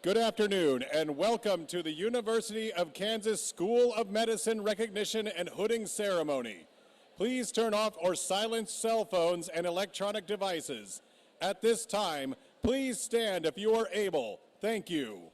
Good afternoon and welcome to the University of Kansas School of Medicine recognition and hooding ceremony. Please turn off or silence cell phones and electronic devices. At this time, please stand if you are able. Thank you.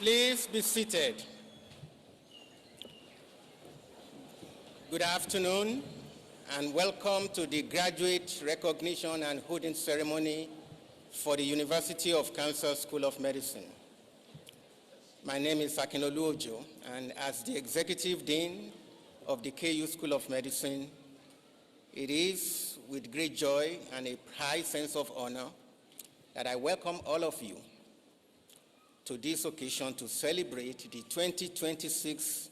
Please be seated. Good afternoon and welcome to the graduate recognition and hooding ceremony for the University of Kansas School of Medicine. My name is Akinolu Ojo, and as the Executive Dean of the KU School of Medicine, it is with great joy and a high sense of honor that I welcome all of you to this occasion to celebrate the 2026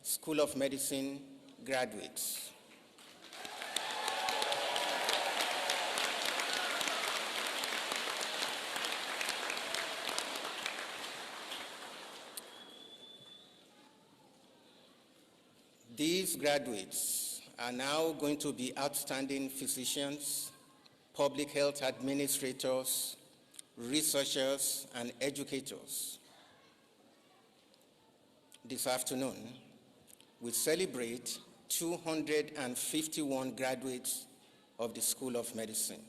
School of Medicine graduates. These graduates are now going to be outstanding physicians, public health administrators, researchers, and educators. This afternoon, we celebrate 251 graduates of the School of Medicine.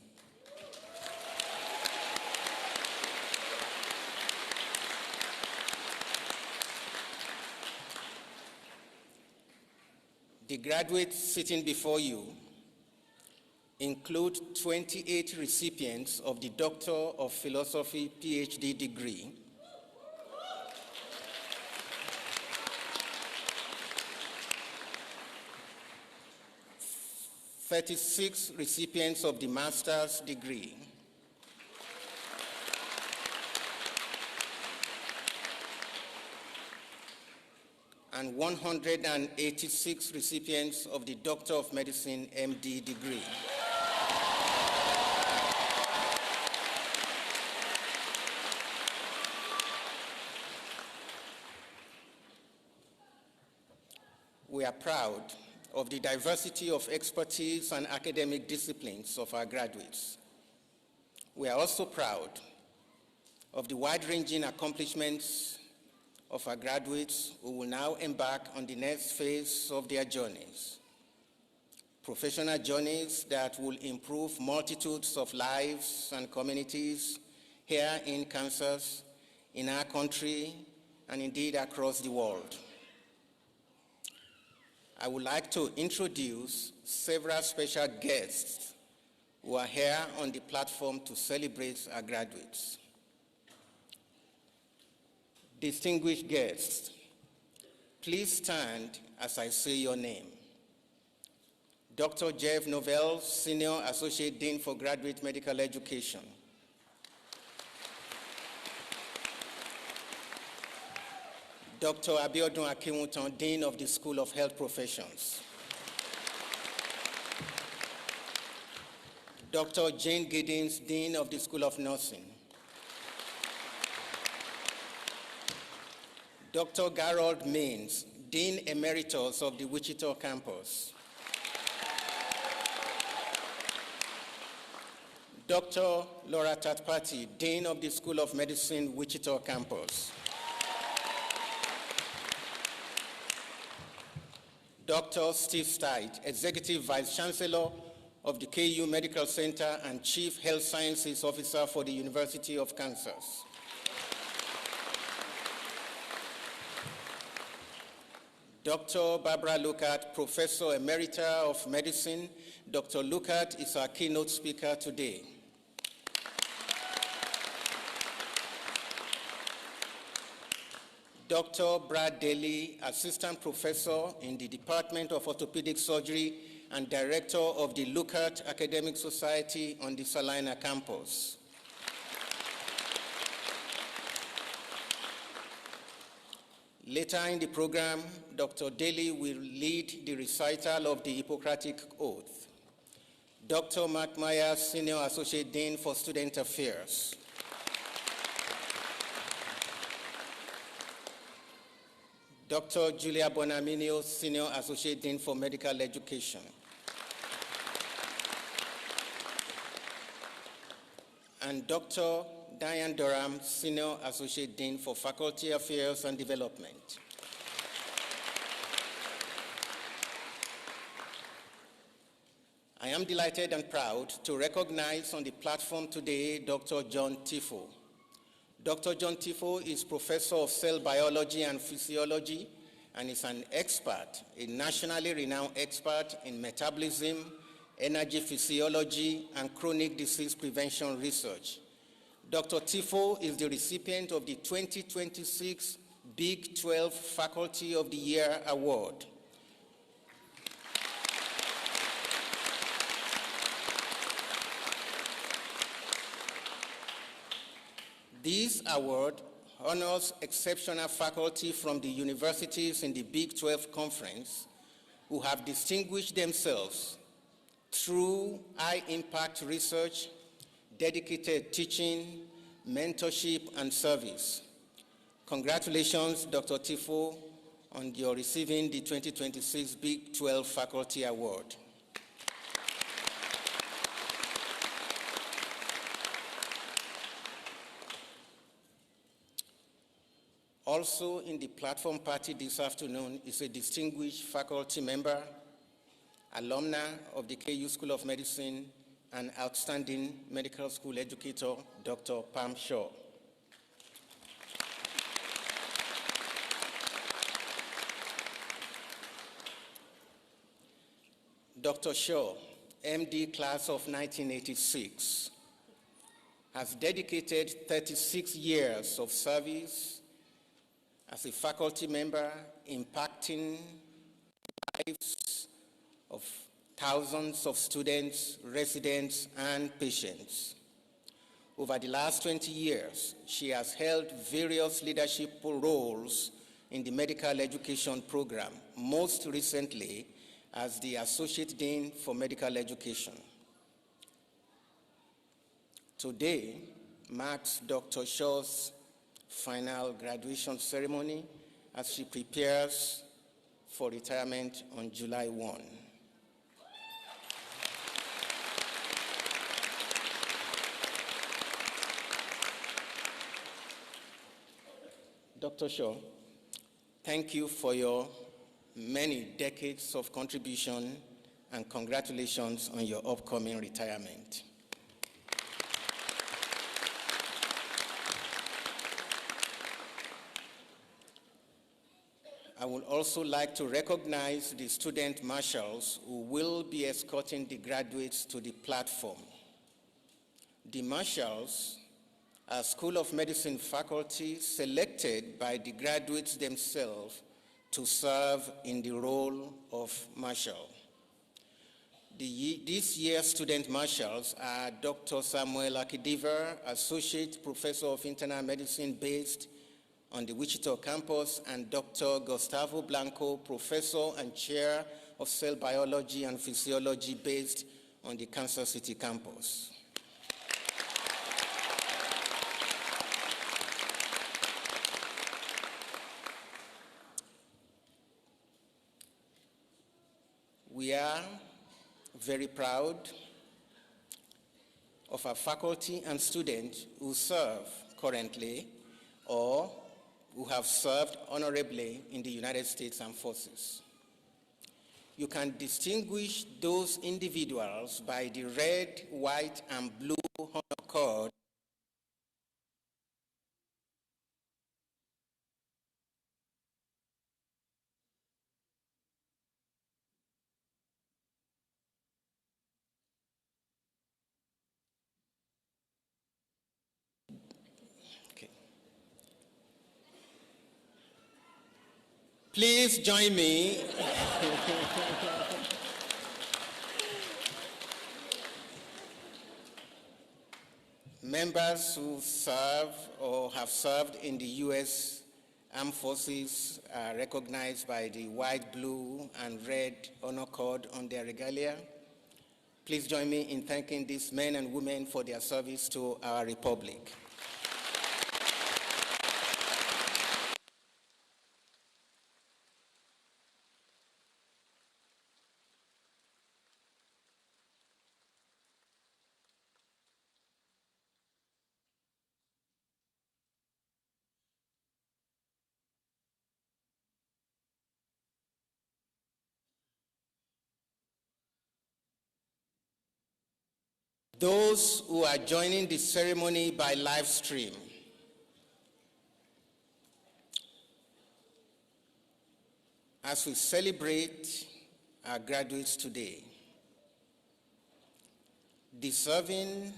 The graduates sitting before you include 28 recipients of the Doctor of Philosophy PhD degree, 36 recipients of the master's degree, and 186 recipients of the Doctor of Medicine MD degree. We are proud of the diversity of expertise and academic disciplines of our graduates. We are also proud of the wide-ranging accomplishments of our graduates who will now embark on the next phase of their journeys. Professional journeys that will improve multitudes of lives and communities here in Kansas, in our country, and indeed across the world. I would like to introduce several special guests who are here on the platform to celebrate our graduates. Distinguished guests, please stand as I say your name. Dr. Jeff Novell, Senior Associate Dean for Graduate Medical Education. Dr. Abiodun Akinwutan, Dean of the School of Health Professions. Dr. Jane Giddens, Dean of the School of Nursing. Dr. Garold Means, Dean Emeritus of the Wichita campus. Dr. Laura Tatpati, Dean of the School of Medicine, Wichita campus. Dr. Steve Stite, Executive Vice Chancellor of the KU Medical Center and Chief Health Sciences Officer for the University of Kansas. Dr. Barbara Luckert, Professor Emerita of Medicine. Dr. Luckert is our keynote speaker today. Dr. Brad Daly, Assistant Professor in the Department of Orthopedic Surgery and Director of the Luckert Academic Society on the Salina campus. Later in the program, Dr. Daly will lead the recital of the Hippocratic Oath. Dr. Mark Myers, Senior Associate Dean for Student Affairs. Dr. Julia Bonaminio, Senior Associate Dean for Medical Education. And Dr. Diane Durham, Senior Associate Dean for Faculty Affairs and Development. I am delighted and proud to recognize on the platform today Dr. John Tifo. Dr. John Tifo is professor of cell biology and physiology and is an expert, a nationally renowned expert in metabolism, energy physiology, and chronic disease prevention research. Dr. Tifo is the recipient of the 2026 Big 12 Faculty of the Year Award. This award honors exceptional faculty from the universities in the Big 12 Conference who have distinguished themselves through high-impact research, dedicated teaching, mentorship, and service. Congratulations, Dr. Tifo, on your receiving the 2026 Big 12 Faculty Award. Also in the platform party this afternoon is a distinguished faculty member, alumna of the KU School of Medicine, and outstanding medical school educator, Dr. Pam Shaw. Dr. Shaw, MD class of 1986, has dedicated 36 years of service as a faculty member, impacting lives of thousands of students, residents, and patients. Over the last 20 years, she has held various leadership roles in the medical education program, most recently as the Associate Dean for Medical Education. Today marks Dr. Shaw's final graduation ceremony as she prepares for retirement on July 1. Dr. Shaw, thank you for your many decades of contribution and congratulations on your upcoming retirement. I would also like to recognize the student marshals who will be escorting the graduates to the platform. The marshals are School of Medicine faculty selected by the graduates themselves to serve in the role of marshal. This year's student marshals are Dr. Samuel Akidiver, Associate Professor of Internal Medicine based on the Wichita campus, and Dr. Gustavo Blanco, Professor and Chair of Cell Biology and Physiology based on the Kansas City campus. We are very proud of our faculty and students who serve currently or who have served honorably in the United States Armed Forces. You can distinguish those individuals by the red, white, and blue honor cord Please join me. Members who serve or have served in the U.S. Armed Forces are recognized by the white, blue, and red honor cord on their regalia. Please join me in thanking these men and women for their service to our republic. Those who are joining the ceremony by live stream, as we celebrate our graduates today, deserving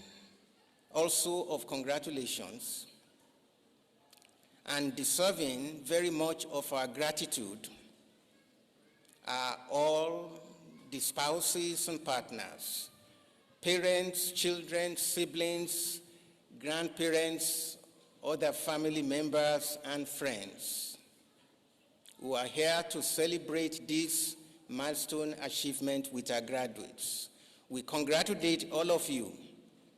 also of congratulations and deserving very much of our gratitude are all the spouses and partners, parents, children, siblings, grandparents, other family members, and friends who are here to celebrate this milestone achievement with our graduates. We congratulate all of you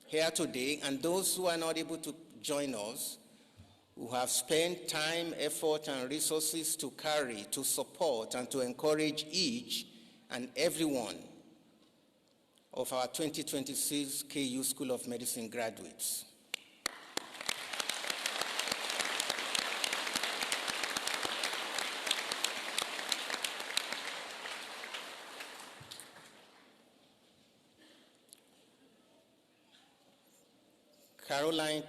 here today and those who are not able to join us, who have spent time, effort, and resources to carry, to support, and to encourage each and every one of our 2026 KU School of Medicine graduates. Caroline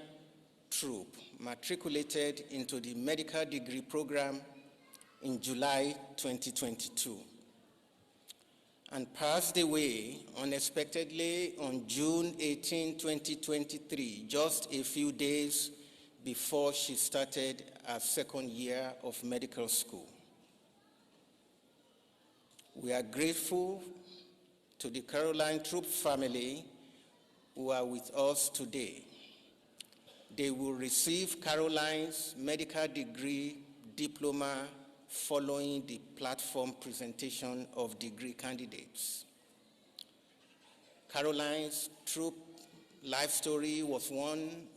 Troop matriculated into the medical degree program in July 2022 and passed away unexpectedly on June 18, 2023, just a few days before she started her second year of medical school. We are grateful to the Caroline Troop family who are with us today. They will receive Caroline's medical degree diploma following the platform presentation of degree candidates. Caroline's Troop life story was one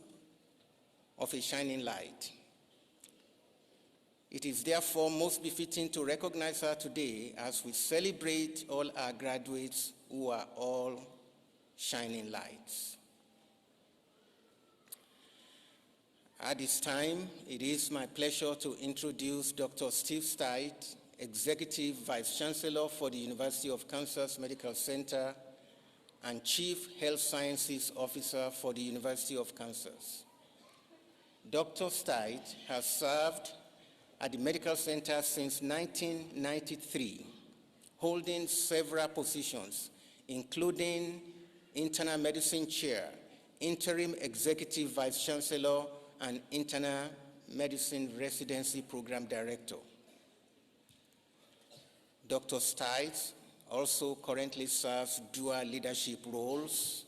of a shining light. It is therefore most befitting to recognize her today as we celebrate all our graduates who are all shining lights. At this time, it is my pleasure to introduce Dr. Steve Stight, Executive Vice Chancellor for the University of Kansas Medical Center and Chief Health Sciences Officer for the University of Kansas. Dr. Stight has served at the Medical Center since 1993, holding several positions, including Internal Medicine Chair, Interim Executive Vice Chancellor, and Internal Medicine Residency Program Director. Dr. Stites also currently serves dual leadership roles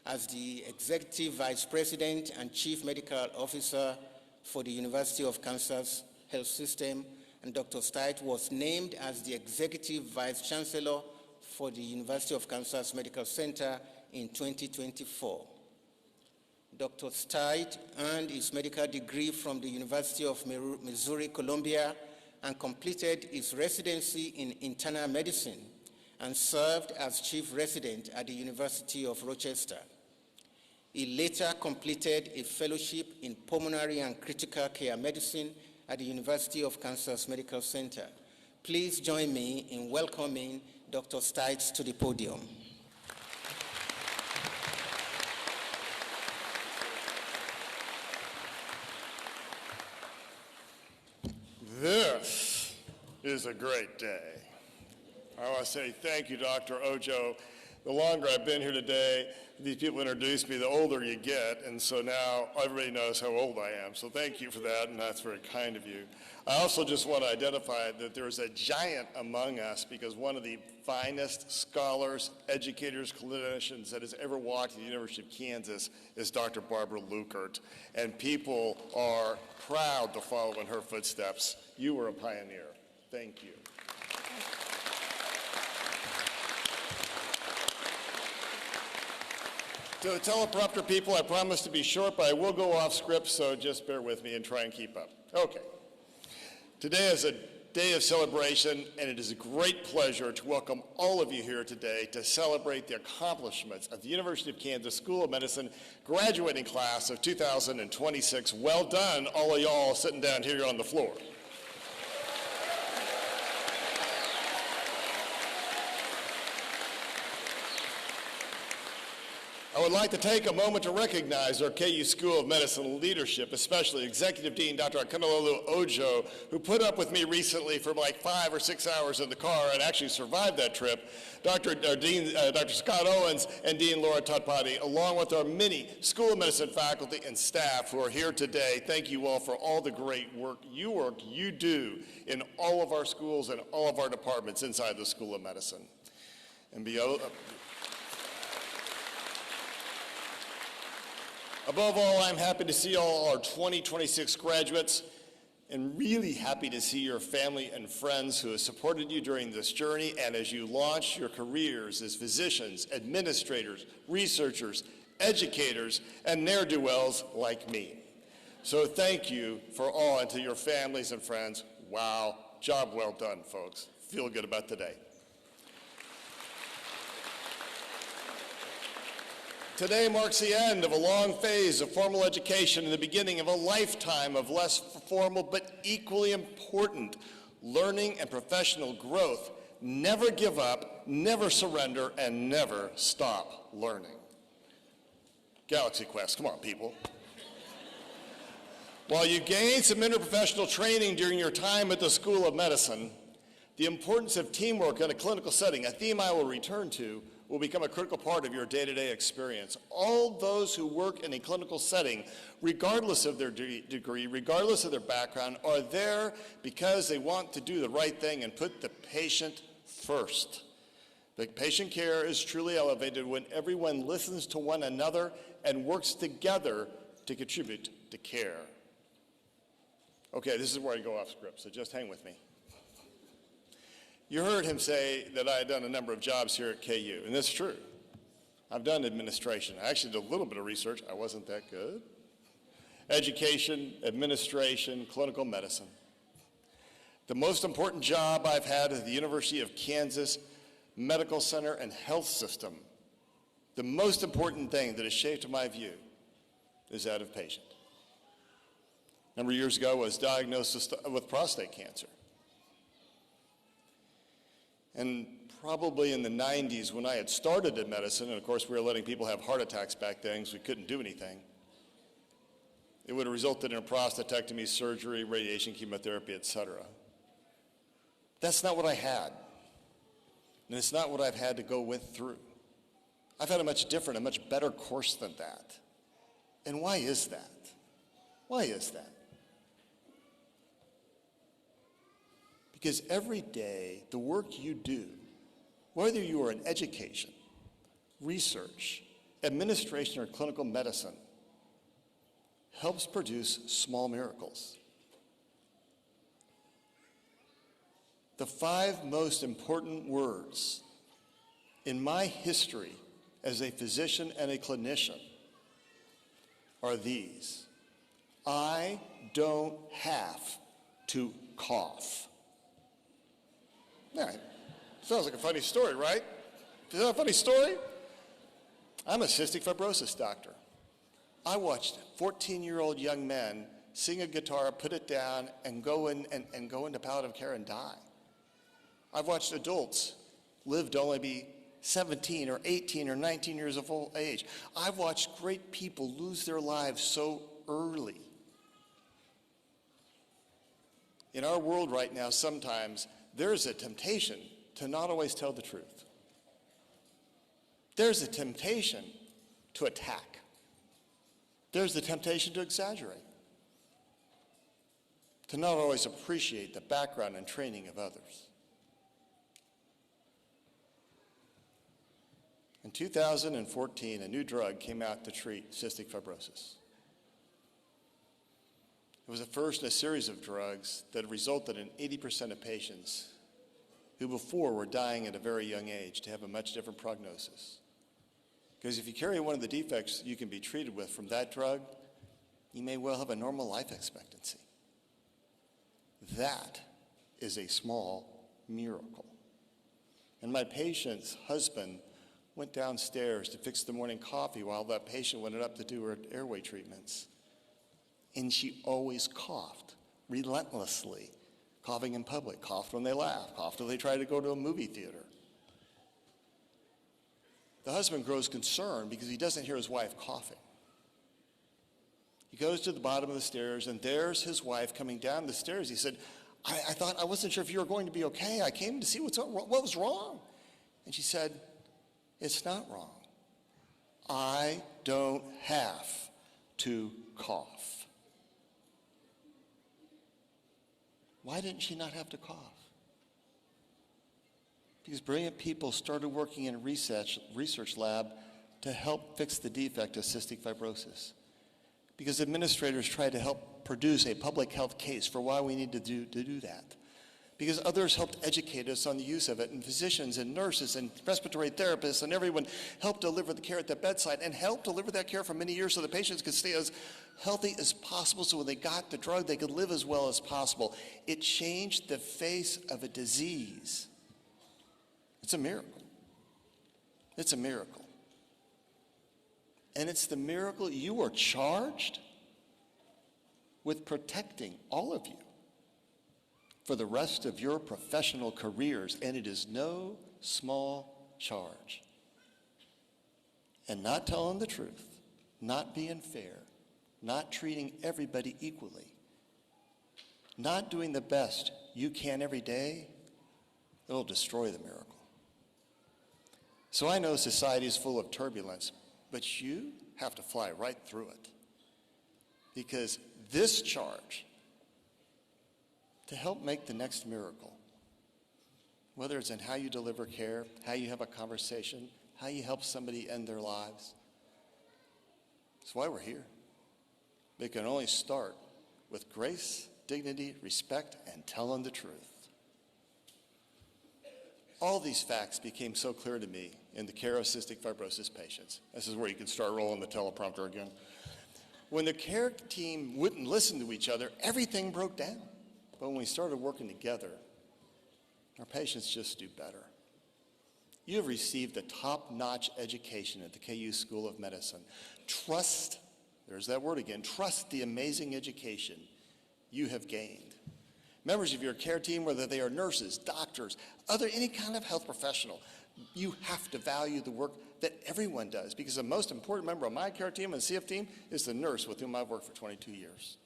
as the Executive Vice President and Chief Medical Officer for the University of Kansas Health System, and Dr. Stites was named as the Executive Vice Chancellor for the University of Kansas Medical Center in 2024. Dr. Stites earned his medical degree from the University of Missouri, Columbia, and completed his residency in internal medicine and served as chief resident at the University of Rochester. He later completed a fellowship in pulmonary and critical care medicine at the University of Kansas Medical Center. Please join me in welcoming Dr. Stites to the podium. This is a great day. I want to say thank you, Dr. Ojo. The longer I've been here today, these people introduce me, the older you get, and so now everybody knows how old I am. So thank you for that, and that's very kind of you. I also just want to identify that there is a giant among us because one of the finest scholars, educators, clinicians that has ever walked at the University of Kansas is Dr. Barbara Lukert, and people are proud to follow in her footsteps. You were a pioneer. Thank you. To the teleprompter people, I promise to be short, but I will go off script, so just bear with me and try and keep up. Okay. Today is a day of celebration, and it is a great pleasure to welcome all of you here today to celebrate the accomplishments of the University of Kansas School of Medicine graduating class of 2026. Well done, all of y'all sitting down here on the floor. I would like to take a moment to recognize our KU School of Medicine leadership, especially Executive Dean Dr. Akinlolu Ojo, who put up with me recently for like 5 or 6 hours in the car and actually survived that trip, Dr. Scott Owens and Dean Laura Tutpati, along with our many School of Medicine faculty and staff who are here today. Thank you all for all the great work you do in all of our schools and all of our departments inside the School of Medicine. And above all, I'm happy to see all our 2026 graduates and really happy to see your family and friends who have supported you during this journey and as you launch your careers as physicians, administrators, researchers, educators, and ne'er-do-wells like me. So thank you for all, and to your families and friends, wow, job well done, folks. Feel good about today. Today marks the end of a long phase of formal education and the beginning of a lifetime of less formal but equally important learning and professional growth. Never give up, never surrender, and never stop learning. Galaxy Quest, come on, people. While you gain some interprofessional training during your time at the School of Medicine, the importance of teamwork in a clinical setting, a theme I will return to, will become a critical part of your day-to-day experience. All those who work in a clinical setting, regardless of their degree, regardless of their background, are there because they want to do the right thing and put the patient first. The patient care is truly elevated when everyone listens to one another and works together to contribute to care. Okay, this is where I go off script, so just hang with me. You heard him say that I had done a number of jobs here at KU, and that's true. I've done administration. I actually did a little bit of research. I wasn't that good. Education, administration, clinical medicine. The most important job I've had at the University of Kansas Medical Center and Health System, the most important thing that has shaped my view is that of patient. A number of years ago, I was diagnosed with prostate cancer. And probably in the 90s, when I had started in medicine, and of course we were letting people have heart attacks back then because we couldn't do anything, it would have resulted in a prostatectomy, surgery, radiation, chemotherapy, etc. That's not what I had. And it's not what I've had to go through. I've had a much different, a much better course than that. And why is that? Why is that? Because every day, the work you do, whether you are in education, research, administration, or clinical medicine, helps produce small miracles. The 5 most important words in my history as a physician and a clinician are these: I don't have to cough. Yeah, sounds like a funny story, right? Is that a funny story? I'm a cystic fibrosis doctor. I watched 14-year-old young men sing a guitar, put it down, and go into palliative care and die. I've watched adults live to only be 17 or 18 or 19 years of old age. I've watched great people lose their lives so early. In our world right now, sometimes there's a temptation to not always tell the truth. There's a temptation to attack. There's the temptation to exaggerate, to not always appreciate the background and training of others. In 2014, a new drug came out to treat cystic fibrosis. It was the first in a series of drugs that resulted in 80% of patients who before were dying at a very young age to have a much different prognosis. Because if you carry one of the defects you can be treated with from that drug, you may well have a normal life expectancy. That is a small miracle. And my patient's husband went downstairs to fix the morning coffee while that patient went up to do her airway treatments. And she always coughed, relentlessly, coughing in public, coughed when they laughed, coughed when they tried to go to a movie theater. the husband grows concerned because he doesn't hear his wife coughing. He goes to the bottom of the stairs, and there's his wife coming down the stairs. He said, I wasn't sure if you were going to be okay. I came to see what was wrong. And she said, it's not wrong. I don't have to cough. Why didn't she not have to cough? Because brilliant people started working in a research lab to help fix the defect of cystic fibrosis. Because administrators tried to help produce a public health case for why we need to do that. Because others helped educate us on the use of it, and physicians and nurses and respiratory therapists and everyone helped deliver the care at the bedside and helped deliver that care for many years so the patients could stay as healthy as possible, so when they got the drug, they could live as well as possible. It changed the face of a disease. It's a miracle. It's a miracle. And it's the miracle you are charged with protecting, all of you, for the rest of your professional careers, and it is no small charge. And not telling the truth, not being fair, not treating everybody equally, not doing the best you can every day, it'll destroy the miracle. So I know society is full of turbulence, but you have to fly right through it. Because this charge to help make the next miracle, whether it's in how you deliver care, how you have a conversation, how you help somebody end their lives, that's why we're here. It can only start with grace, dignity, respect, and telling the truth. All these facts became so clear to me in the care of cystic fibrosis patients. This is where you can start rolling the teleprompter again. When the care team wouldn't listen to each other, everything broke down. But when we started working together, our patients just do better. You have received a top-notch education at the KU School of Medicine. Trust, there's that word again, trust the amazing education you have gained. Members of your care team, whether they are nurses, doctors, any kind of health professional, you have to value the work that everyone does, because the most important member of my care team and CF team is the nurse with whom I've worked for 22 years.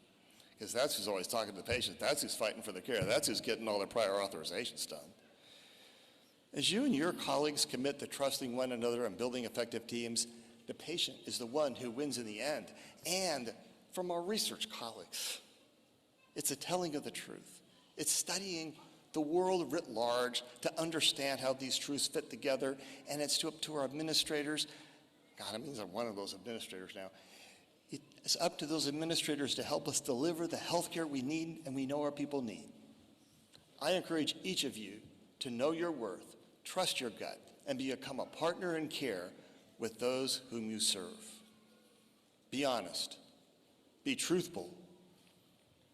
Because that's who's always talking to the patient, that's who's fighting for the care, that's who's getting all their prior authorizations done. As you and your colleagues commit to trusting one another and building effective teams, the patient is the one who wins in the end. And from our research colleagues, it's a telling of the truth. It's studying the world writ large to understand how these truths fit together, and it's up to our administrators. God, it means I'm one of those administrators now. It's up to those administrators to help us deliver the health care we need and we know our people need. I encourage each of you to know your worth, trust your gut, and become a partner in care with those whom you serve. Be honest, be truthful,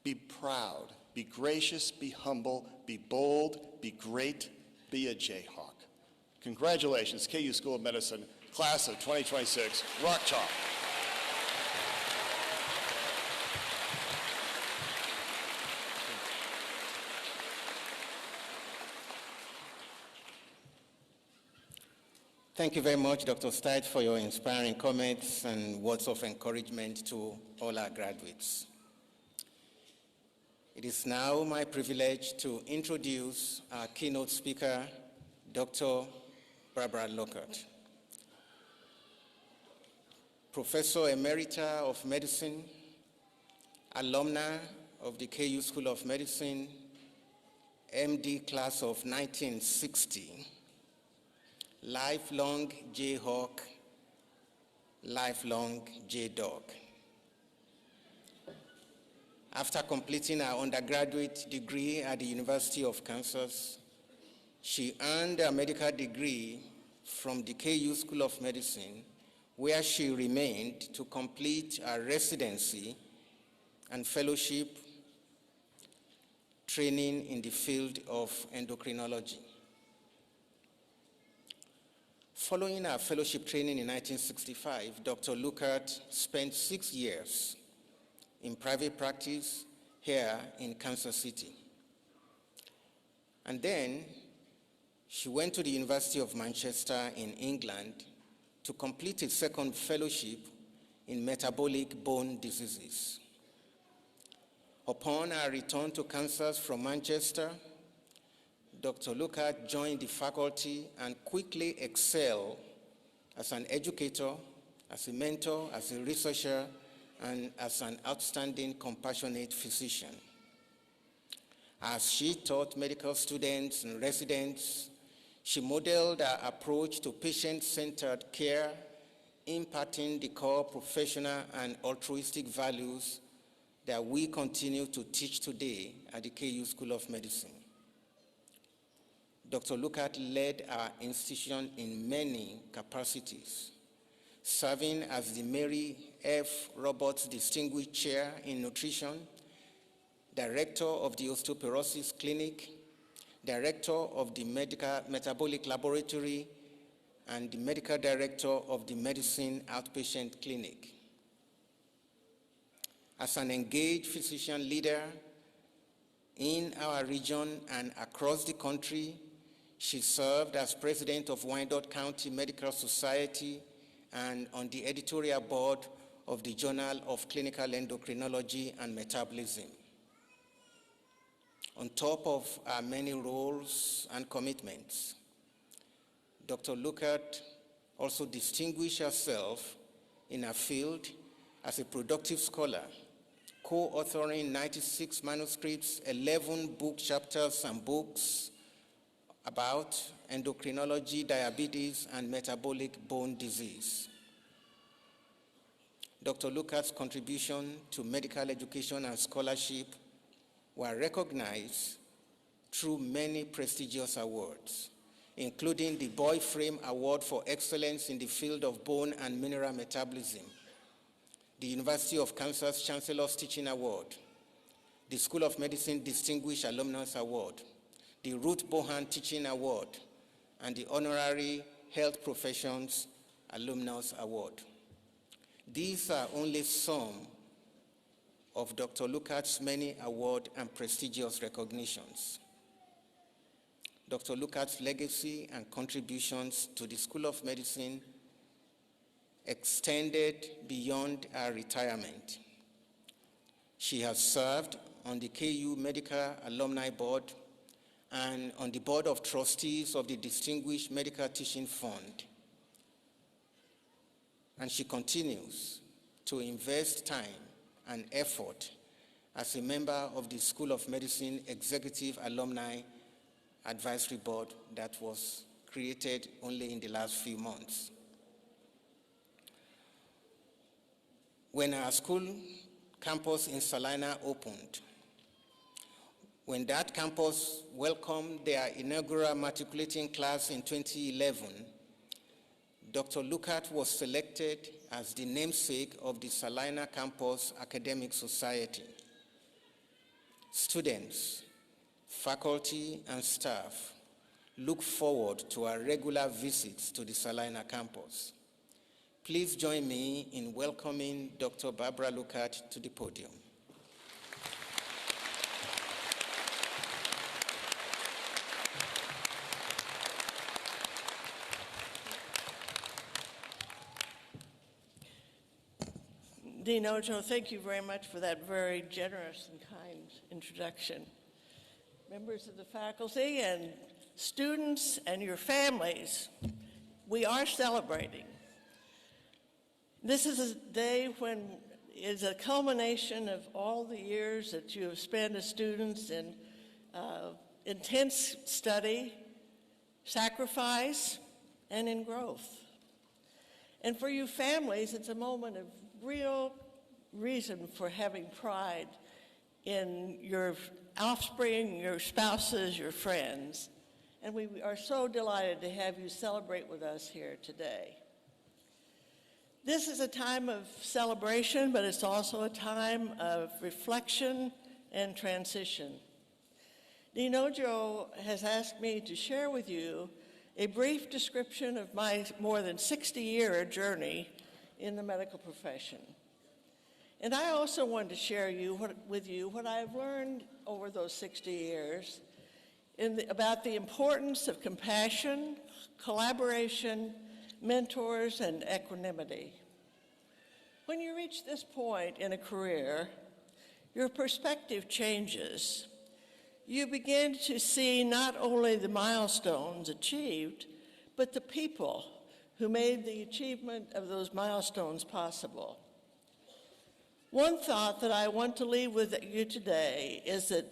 be proud, be gracious, be humble, be bold, be great, be a Jayhawk. Congratulations, KU School of Medicine, class of 2026, Rock Chalk. Thank you very much, Dr. Stites, for your inspiring comments and words of encouragement to all our graduates. It is now my privilege to introduce our keynote speaker, Dr. Barbara Lockhart, Professor Emerita of Medicine, alumna of the KU School of Medicine, MD class of 1960, lifelong Jayhawk, lifelong J-Dog. After completing her undergraduate degree at the University of Kansas, she earned a medical degree from the KU School of Medicine, where she remained to complete her residency and fellowship training in the field of endocrinology. Following her fellowship training in 1965, Dr. Lockhart spent 6 years in private practice here in Kansas City. And then she went to the University of Manchester in England to complete a second fellowship in metabolic bone diseases. Upon our return to Kansas from Manchester, Dr. Lukert joined the faculty and quickly excelled as an educator, as a mentor, as a researcher, and as an outstanding compassionate physician. As she taught medical students and residents, she modeled her approach to patient-centered care, imparting the core professional and altruistic values that we continue to teach today at the KU School of Medicine. Dr. Lukert led our institution in many capacities, serving as the Mary F. Roberts Distinguished Chair in Nutrition, Director of the Osteoporosis Clinic, Director of the Metabolic Laboratory, and the Medical Director of the Medicine Outpatient Clinic. As an engaged physician leader in our region and across the country, she served as president of Wyandotte County Medical Society and on the editorial board of the Journal of Clinical Endocrinology and Metabolism. On top of our many roles and commitments, Dr. Lukert also distinguished herself in her field as a productive scholar, co-authoring 96 manuscripts, 11 book chapters and books about endocrinology, diabetes, and metabolic bone disease. Dr. Lukert's contribution to medical education and scholarship were recognized through many prestigious awards, including the Boy Frame Award for Excellence in the Field of Bone and Mineral Metabolism, the University of Kansas Chancellor's Teaching Award, the School of Medicine Distinguished Alumnus Award, the Ruth Bohan Teaching Award, and the Honorary Health Professions Alumnus Award. These are only some of Dr. Lukert's many award and prestigious recognitions. Dr. Lukert's legacy and contributions to the School of Medicine extended beyond her retirement. She has served on the KU Medical Alumni Board and on the Board of Trustees of the Distinguished Medical Teaching Fund. And she continues to invest time and effort as a member of the School of Medicine Executive Alumni Advisory Board that was created only in the last few months. When our school campus in Salina opened, when that campus welcomed their inaugural matriculating class in 2011, Dr. Lukert was selected as the namesake of the Salina Campus Academic Society. Students, faculty, and staff look forward to our regular visits to the Salina campus. Please join me in welcoming Dr. Barbara Lukert to the podium. Dean Ojo, thank you very much for that very generous and kind introduction. Members of the faculty and students and your families, we are celebrating. This is a day when is a culmination of all the years that you have spent as students in intense study, sacrifice, and in growth. And for you families, it's a moment of real reason for having pride in your offspring, your spouses, your friends. And we are so delighted to have you celebrate with us here today. This is a time of celebration, but it's also a time of reflection and transition. Dean Ojo has asked me to share with you a brief description of my more than 60-year journey in the medical profession. And I also wanted to share with you what I've learned over those 60 years about the importance of compassion, collaboration, mentors, and equanimity. When you reach this point in a career, your perspective changes. You begin to see not only the milestones achieved, but the people who made the achievement of those milestones possible. One thought that I want to leave with you today is that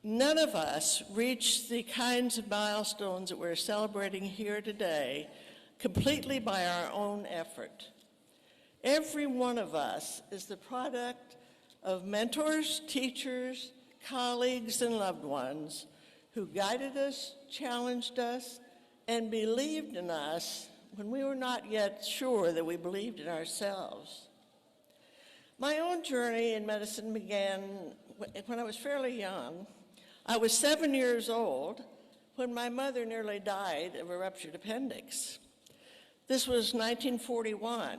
none of us reach the kinds of milestones that we're celebrating here today completely by our own effort. Every one of us is the product of mentors, teachers, colleagues, and loved ones who guided us, challenged us, and believed in us when we were not yet sure that we believed in ourselves. My own journey in medicine began when I was fairly young. I was 7 years old when my mother nearly died of a ruptured appendix. This was 1941,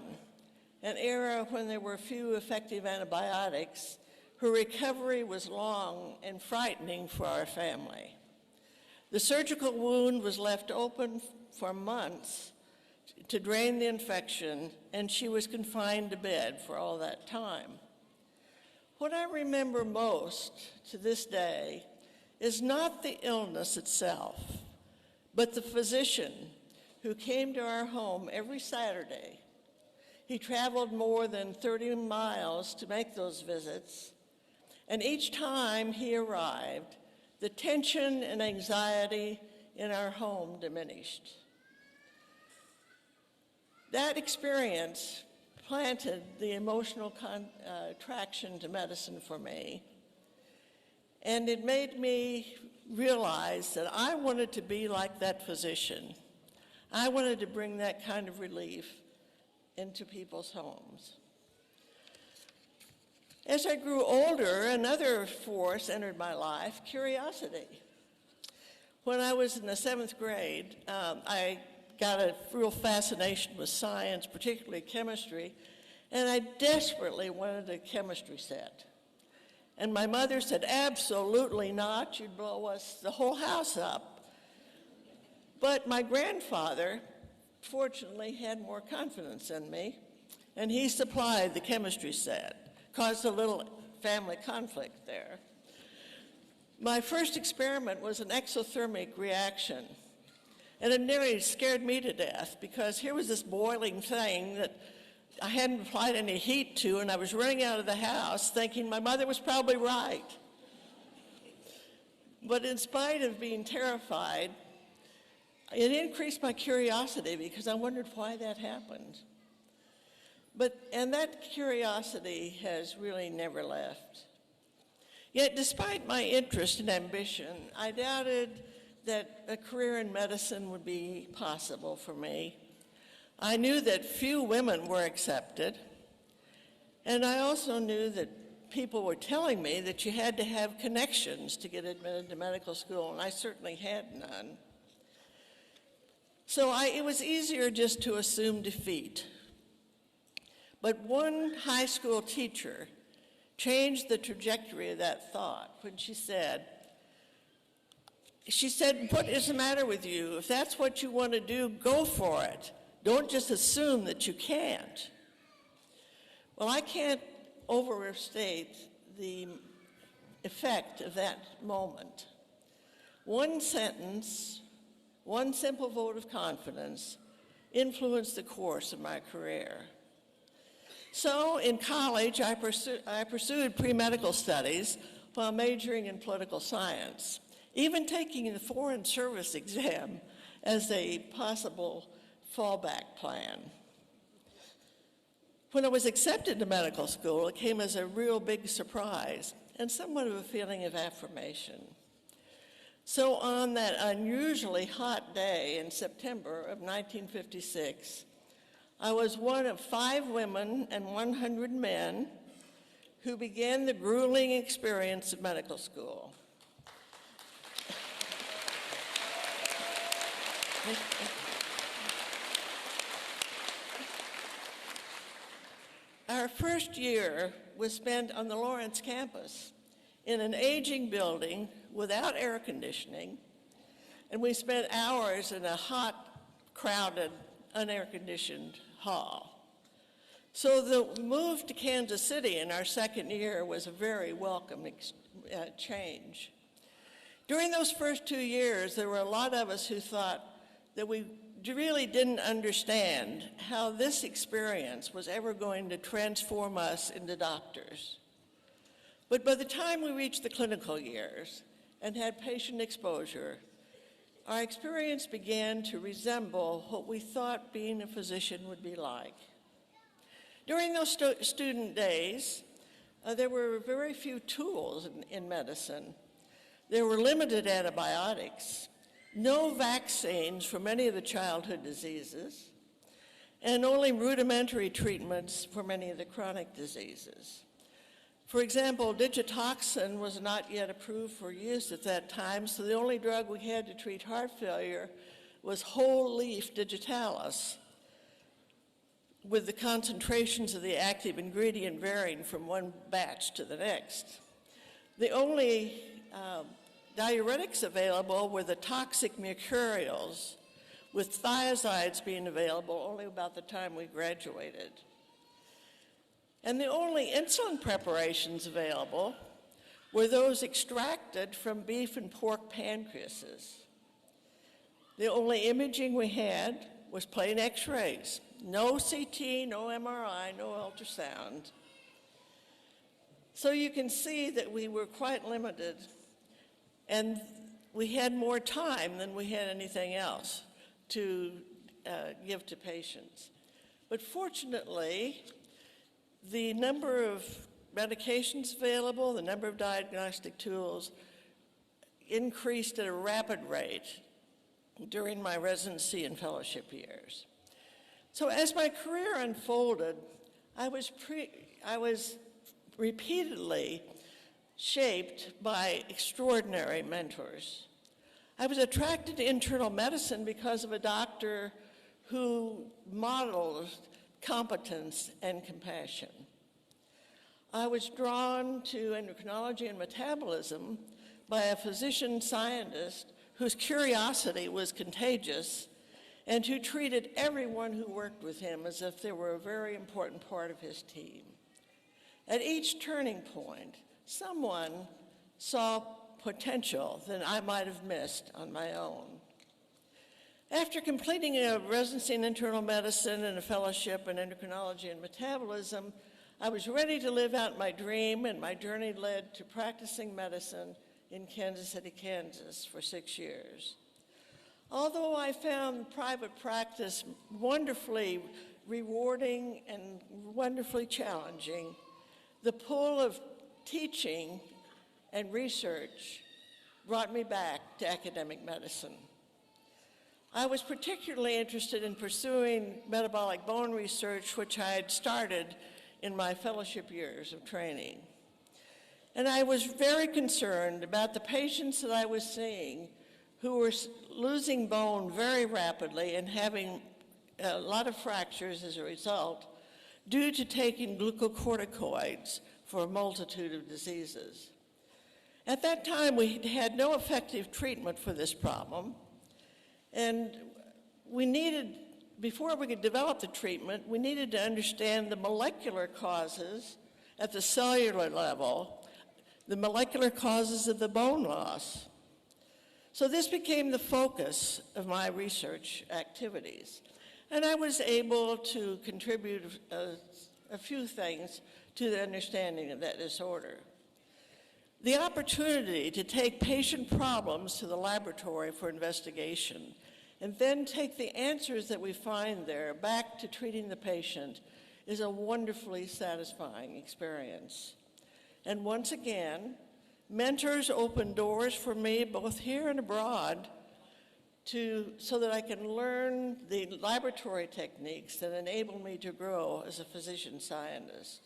an era when there were few effective antibiotics. Her recovery was long and frightening for our family. The surgical wound was left open for months to drain the infection, and she was confined to bed for all that time. What I remember most to this day is not the illness itself, but the physician who came to our home every Saturday. He traveled more than 30 miles to make those visits, and each time he arrived, the tension and anxiety in our home diminished. That experience planted the emotional attraction to medicine for me, and it made me realize that I wanted to be like that physician. I wanted to bring that kind of relief into people's homes. As I grew older, another force entered my life, curiosity. When I was in the 7th grade, I got a real fascination with science, particularly chemistry, and I desperately wanted a chemistry set. And my mother said, absolutely not, you'd blow us the whole house up. But my grandfather, fortunately, had more confidence in me, and he supplied the chemistry set, caused a little family conflict there. My first experiment was an exothermic reaction, and it nearly scared me to death because here was this boiling thing that I hadn't applied any heat to, and I was running out of the house thinking my mother was probably right. But in spite of being terrified, it increased my curiosity because I wondered why that happened. And that curiosity has really never left. Yet despite my interest and ambition, I doubted that a career in medicine would be possible for me. I knew that few women were accepted, and I also knew that people were telling me that you had to have connections to get admitted to medical school, and I certainly had none. So it was easier just to assume defeat. But one high school teacher changed the trajectory of that thought when she said, what is the matter with you? If that's what you want to do, go for it. Don't just assume that you can't. Well, I can't overstate the effect of that moment. One sentence, one simple vote of confidence influenced the course of my career. So in college, I pursued pre-medical studies while majoring in political science, even taking the Foreign Service exam as a possible fallback plan. When I was accepted to medical school, it came as a real big surprise and somewhat of a feeling of affirmation. So on that unusually hot day in September of 1956, I was one of 5 women and 100 men who began the grueling experience of medical school. Our first year was spent on the Lawrence campus in an aging building without air conditioning, and we spent hours in a hot, crowded unair-conditioned hall. So the move to Kansas City in our second year was a very welcome change. During those first 2 years, there were a lot of us who thought that we really didn't understand how this experience was ever going to transform us into doctors. But by the time we reached the clinical years and had patient exposure, our experience began to resemble what we thought being a physician would be like. During those student days, there were very few tools in medicine. There were limited antibiotics, no vaccines for many of the childhood diseases, and only rudimentary treatments for many of the chronic diseases. For example, digitoxin was not yet approved for use at that time, so the only drug we had to treat heart failure was whole leaf digitalis, with the concentrations of the active ingredient varying from one batch to the next. The only diuretics available were the toxic mercurials, with thiazides being available only about the time we graduated. And the only insulin preparations available were those extracted from beef and pork pancreases. The only imaging we had was plain x-rays. No CT, no MRI, no ultrasound. So you can see that we were quite limited, and we had more time than we had anything else to give to patients. But fortunately, the number of medications available, the number of diagnostic tools increased at a rapid rate during my residency and fellowship years. So as my career unfolded, I was repeatedly shaped by extraordinary mentors. I was attracted to internal medicine because of a doctor who modeled competence and compassion. I was drawn to endocrinology and metabolism by a physician scientist whose curiosity was contagious and who treated everyone who worked with him as if they were a very important part of his team. At each turning point, someone saw potential that I might have missed on my own. After completing a residency in internal medicine and a fellowship in endocrinology and metabolism, I was ready to live out my dream, and my journey led to practicing medicine in Kansas City, Kansas for 6 years. Although I found private practice wonderfully rewarding and wonderfully challenging, the pull of teaching and research brought me back to academic medicine. I was particularly interested in pursuing metabolic bone research, which I had started in my fellowship years of training. And I was very concerned about the patients that I was seeing who were losing bone very rapidly and having a lot of fractures as a result due to taking glucocorticoids for a multitude of diseases. At that time, we had no effective treatment for this problem, and we needed, before we could develop the treatment, we needed to understand the molecular causes at the cellular level, the molecular causes of the bone loss. So this became the focus of my research activities. And I was able to contribute a few things to the understanding of that disorder. The opportunity to take patient problems to the laboratory for investigation and then take the answers that we find there back to treating the patient is a wonderfully satisfying experience. And once again, mentors opened doors for me both here and abroad so that I can learn the laboratory techniques that enable me to grow as a physician scientist.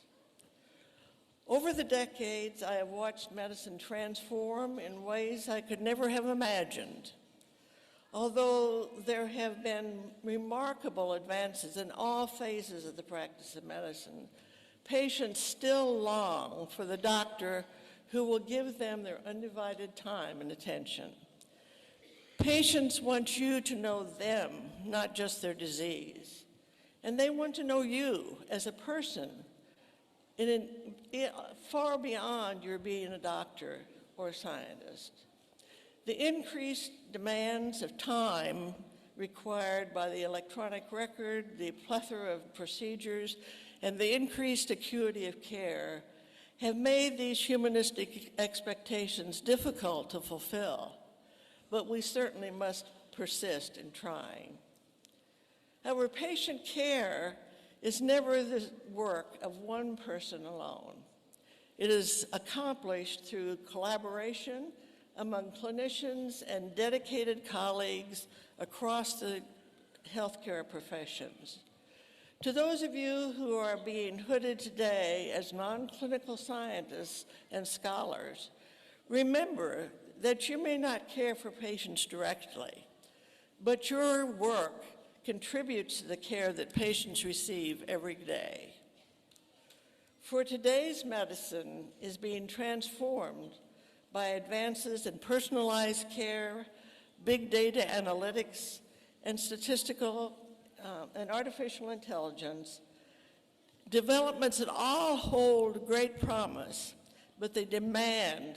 Over the decades, I have watched medicine transform in ways I could never have imagined. Although there have been remarkable advances in all phases of the practice of medicine, patients still long for the doctor who will give them their undivided time and attention. Patients want you to know them, not just their disease. And they want to know you as a person, far beyond your being a doctor or a scientist. The increased demands of time required by the electronic record, the plethora of procedures, and the increased acuity of care have made these humanistic expectations difficult to fulfill, but we certainly must persist in trying. However, patient care is never the work of one person alone. It is accomplished through collaboration among clinicians and dedicated colleagues across the healthcare professions. To those of you who are being hooded today as non-clinical scientists and scholars, remember that you may not care for patients directly, but your work contributes to the care that patients receive every day. For today's medicine is being transformed by advances in personalized care, big data analytics, and statistical and artificial intelligence, developments that all hold great promise, but they demand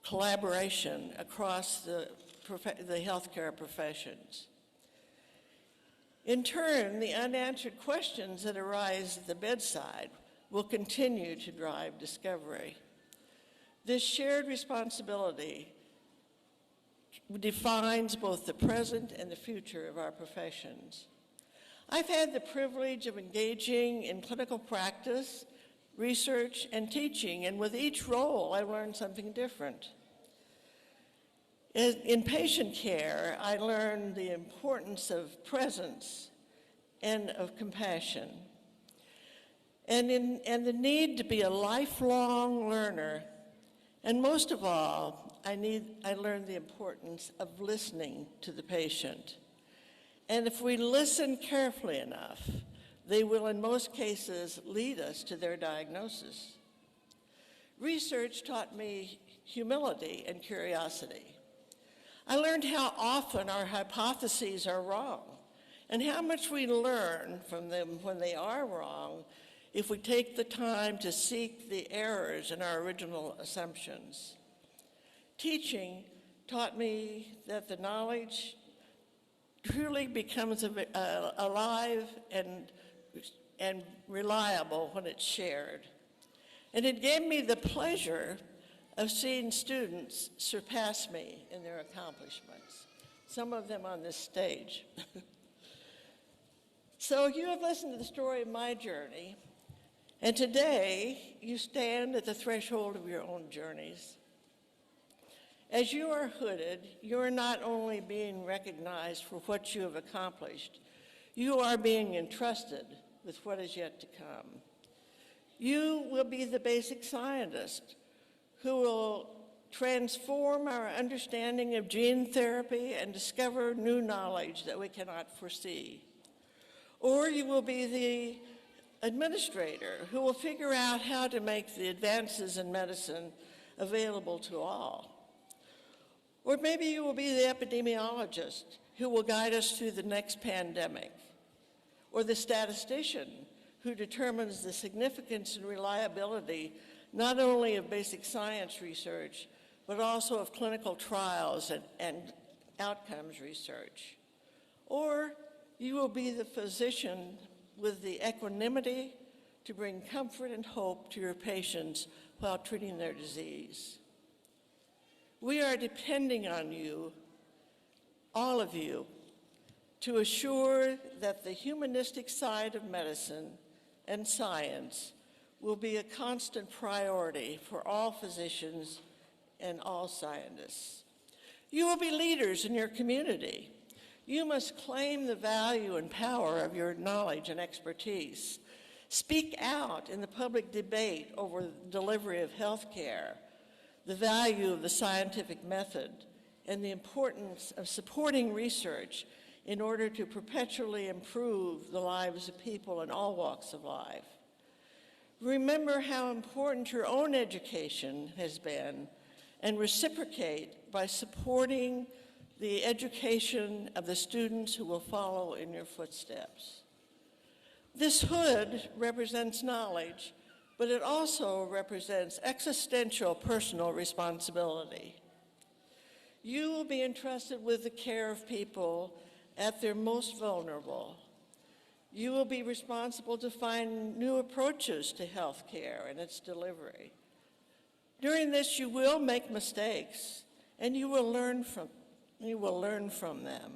collaboration across the healthcare professions. In turn, the unanswered questions that arise at the bedside will continue to drive discovery. This shared responsibility defines both the present and the future of our professions. I've had the privilege of engaging in clinical practice, research, and teaching, and with each role, I learned something different. In patient care, I learned the importance of presence and of compassion, and the need to be a lifelong learner. And most of all, I learned the importance of listening to the patient. And if we listen carefully enough, they will in most cases lead us to their diagnosis. Research taught me humility and curiosity. I learned how often our hypotheses are wrong and how much we learn from them when they are wrong if we take the time to seek the errors in our original assumptions. Teaching taught me that the knowledge truly becomes alive and reliable when it's shared. And it gave me the pleasure of seeing students surpass me in their accomplishments, some of them on this stage. So you have listened to the story of my journey, and today you stand at the threshold of your own journeys. As you are hooded, you are not only being recognized for what you have accomplished, you are being entrusted with what is yet to come. You will be the basic scientist who will transform our understanding of gene therapy and discover new knowledge that we cannot foresee. Or you will be the administrator who will figure out how to make the advances in medicine available to all. Or maybe you will be the epidemiologist who will guide us through the next pandemic, or the statistician who determines the significance and reliability not only of basic science research, but also of clinical trials and outcomes research. Or you will be the physician with the equanimity to bring comfort and hope to your patients while treating their disease. We are depending on you, all of you, to assure that the humanistic side of medicine and science will be a constant priority for all physicians and all scientists. You will be leaders in your community. You must claim the value and power of your knowledge and expertise. Speak out in the public debate over the delivery of health care, the value of the scientific method, and the importance of supporting research in order to perpetually improve the lives of people in all walks of life. Remember how important your own education has been, and reciprocate by supporting the education of the students who will follow in your footsteps. This hood represents knowledge, but it also represents existential personal responsibility. You will be entrusted with the care of people at their most vulnerable. You will be responsible to find new approaches to health care and its delivery. During this, you will make mistakes, and you will learn from them.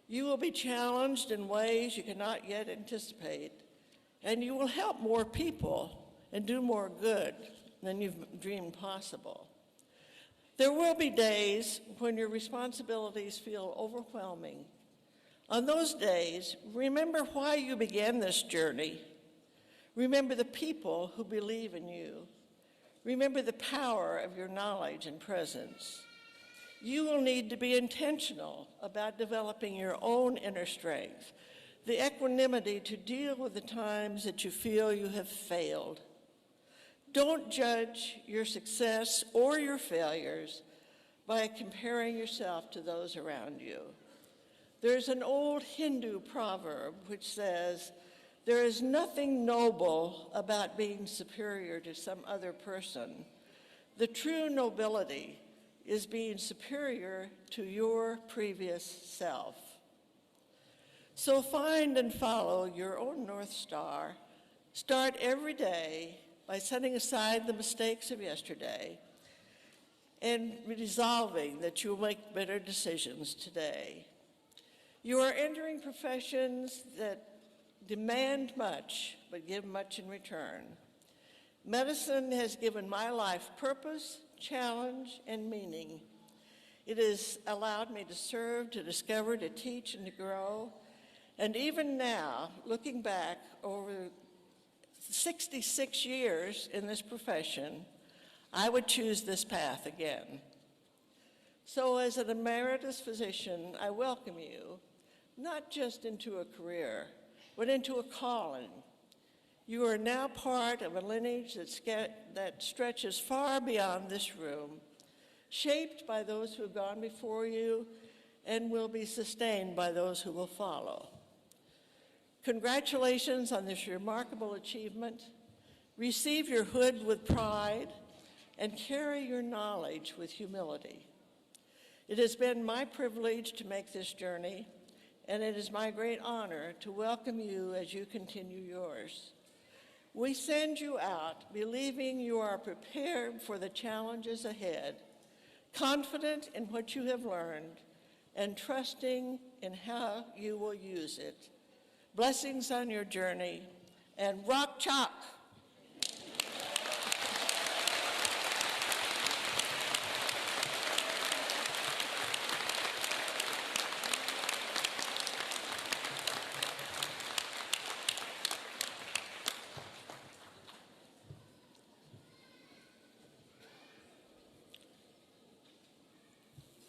You will be challenged in ways you cannot yet anticipate, and you will help more people and do more good than you've dreamed possible. There will be days when your responsibilities feel overwhelming. On those days, remember why you began this journey. Remember the people who believe in you. Remember the power of your knowledge and presence. You will need to be intentional about developing your own inner strength, the equanimity to deal with the times that you feel you have failed. Don't judge your success or your failures by comparing yourself to those around you. There's an old Hindu proverb which says, "There is nothing noble about being superior to some other person. The true nobility is being superior to your previous self." So find and follow your own North Star. Start every day by setting aside the mistakes of yesterday and resolving that you'll make better decisions today. You are entering professions that demand much, but give much in return. Medicine has given my life purpose, challenge, and meaning. It has allowed me to serve, to discover, to teach, and to grow. And even now, looking back over 66 years in this profession, I would choose this path again. So as an emeritus physician, I welcome you, not just into a career, but into a calling. You are now part of a lineage that stretches far beyond this room, shaped by those who have gone before you and will be sustained by those who will follow. Congratulations on this remarkable achievement. Receive your hood with pride and carry your knowledge with humility. It has been my privilege to make this journey, and it is my great honor to welcome you as you continue yours. We send you out believing you are prepared for the challenges ahead, confident in what you have learned, and trusting in how you will use it. Blessings on your journey, and rock chalk.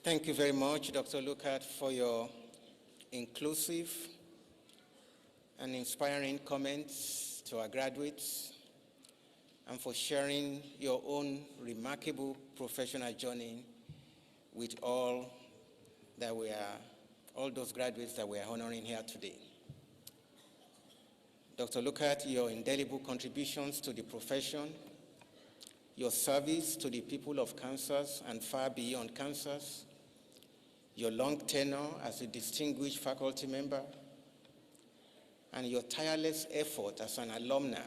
Thank you very much, Dr. Lukert, for your inclusive and inspiring comments to our graduates, and for sharing your own remarkable professional journey with all those graduates that we are honoring here today. Dr. Lukert, your indelible contributions to the profession, your service to the people of Kansas and far beyond Kansas, your long tenure as a distinguished faculty member, and your tireless effort as an alumna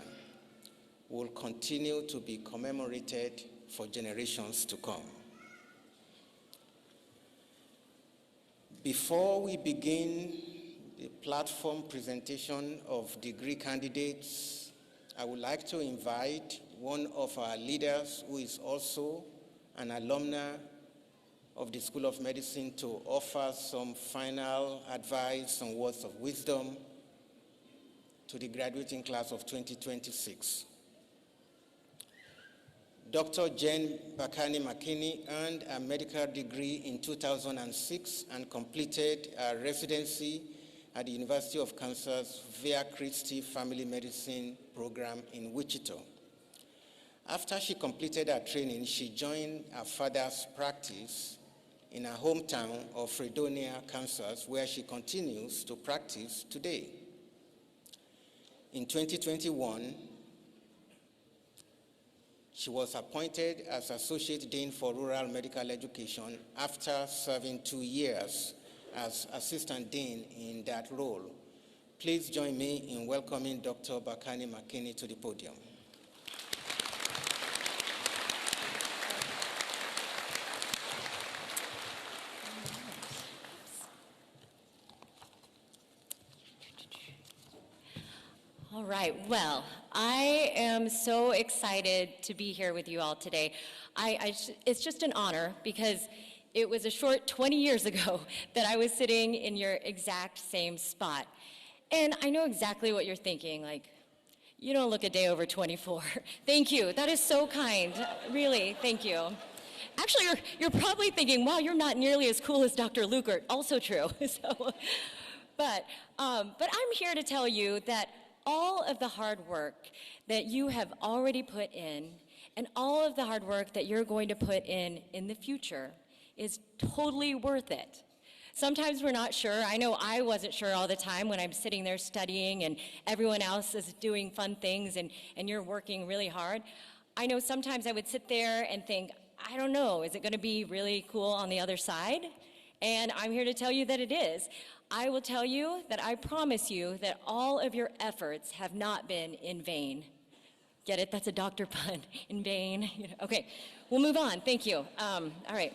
will continue to be commemorated for generations to come. Before we begin the platform presentation of degree candidates, I would like to invite one of our leaders who is also an alumna of the School of Medicine to offer some final advice and words of wisdom to the graduating class of 2026. Dr. Jane Bakani McKinney earned a medical degree in 2006 and completed a residency at the University of Kansas Via Christi Family Medicine program in Wichita. After she completed her training, she joined her father's practice in her hometown of Fredonia, Kansas, where she continues to practice today. In 2021, she was appointed as Associate Dean for Rural Medical Education after serving 2 years as Assistant Dean in that role. Please join me in welcoming Dr. Bakani McKinney to the podium. All right, well, I am so excited to be here with you all today. It's just an honor because it was a short 20 years ago that I was sitting in your exact same spot. And I know exactly what you're thinking, like, you don't look a day over 24. Thank you, that is so kind, really, thank you. Actually, you're probably thinking, wow, you're not nearly as cool as Dr. Lukert, also true. But I'm here to tell you that all of the hard work that you have already put in and all of the hard work that you're going to put in the future is totally worth it. Sometimes we're not sure. I know I wasn't sure all the time when I'm sitting there studying and everyone else is doing fun things and you're working really hard. I know sometimes I would sit there and think, I don't know, is it going to be really cool on the other side? And I'm here to tell you that it is. I will tell you that I promise you that all of your efforts have not been in vain. Get it? That's a doctor pun. In vain. Okay, we'll move on. Thank you. All right.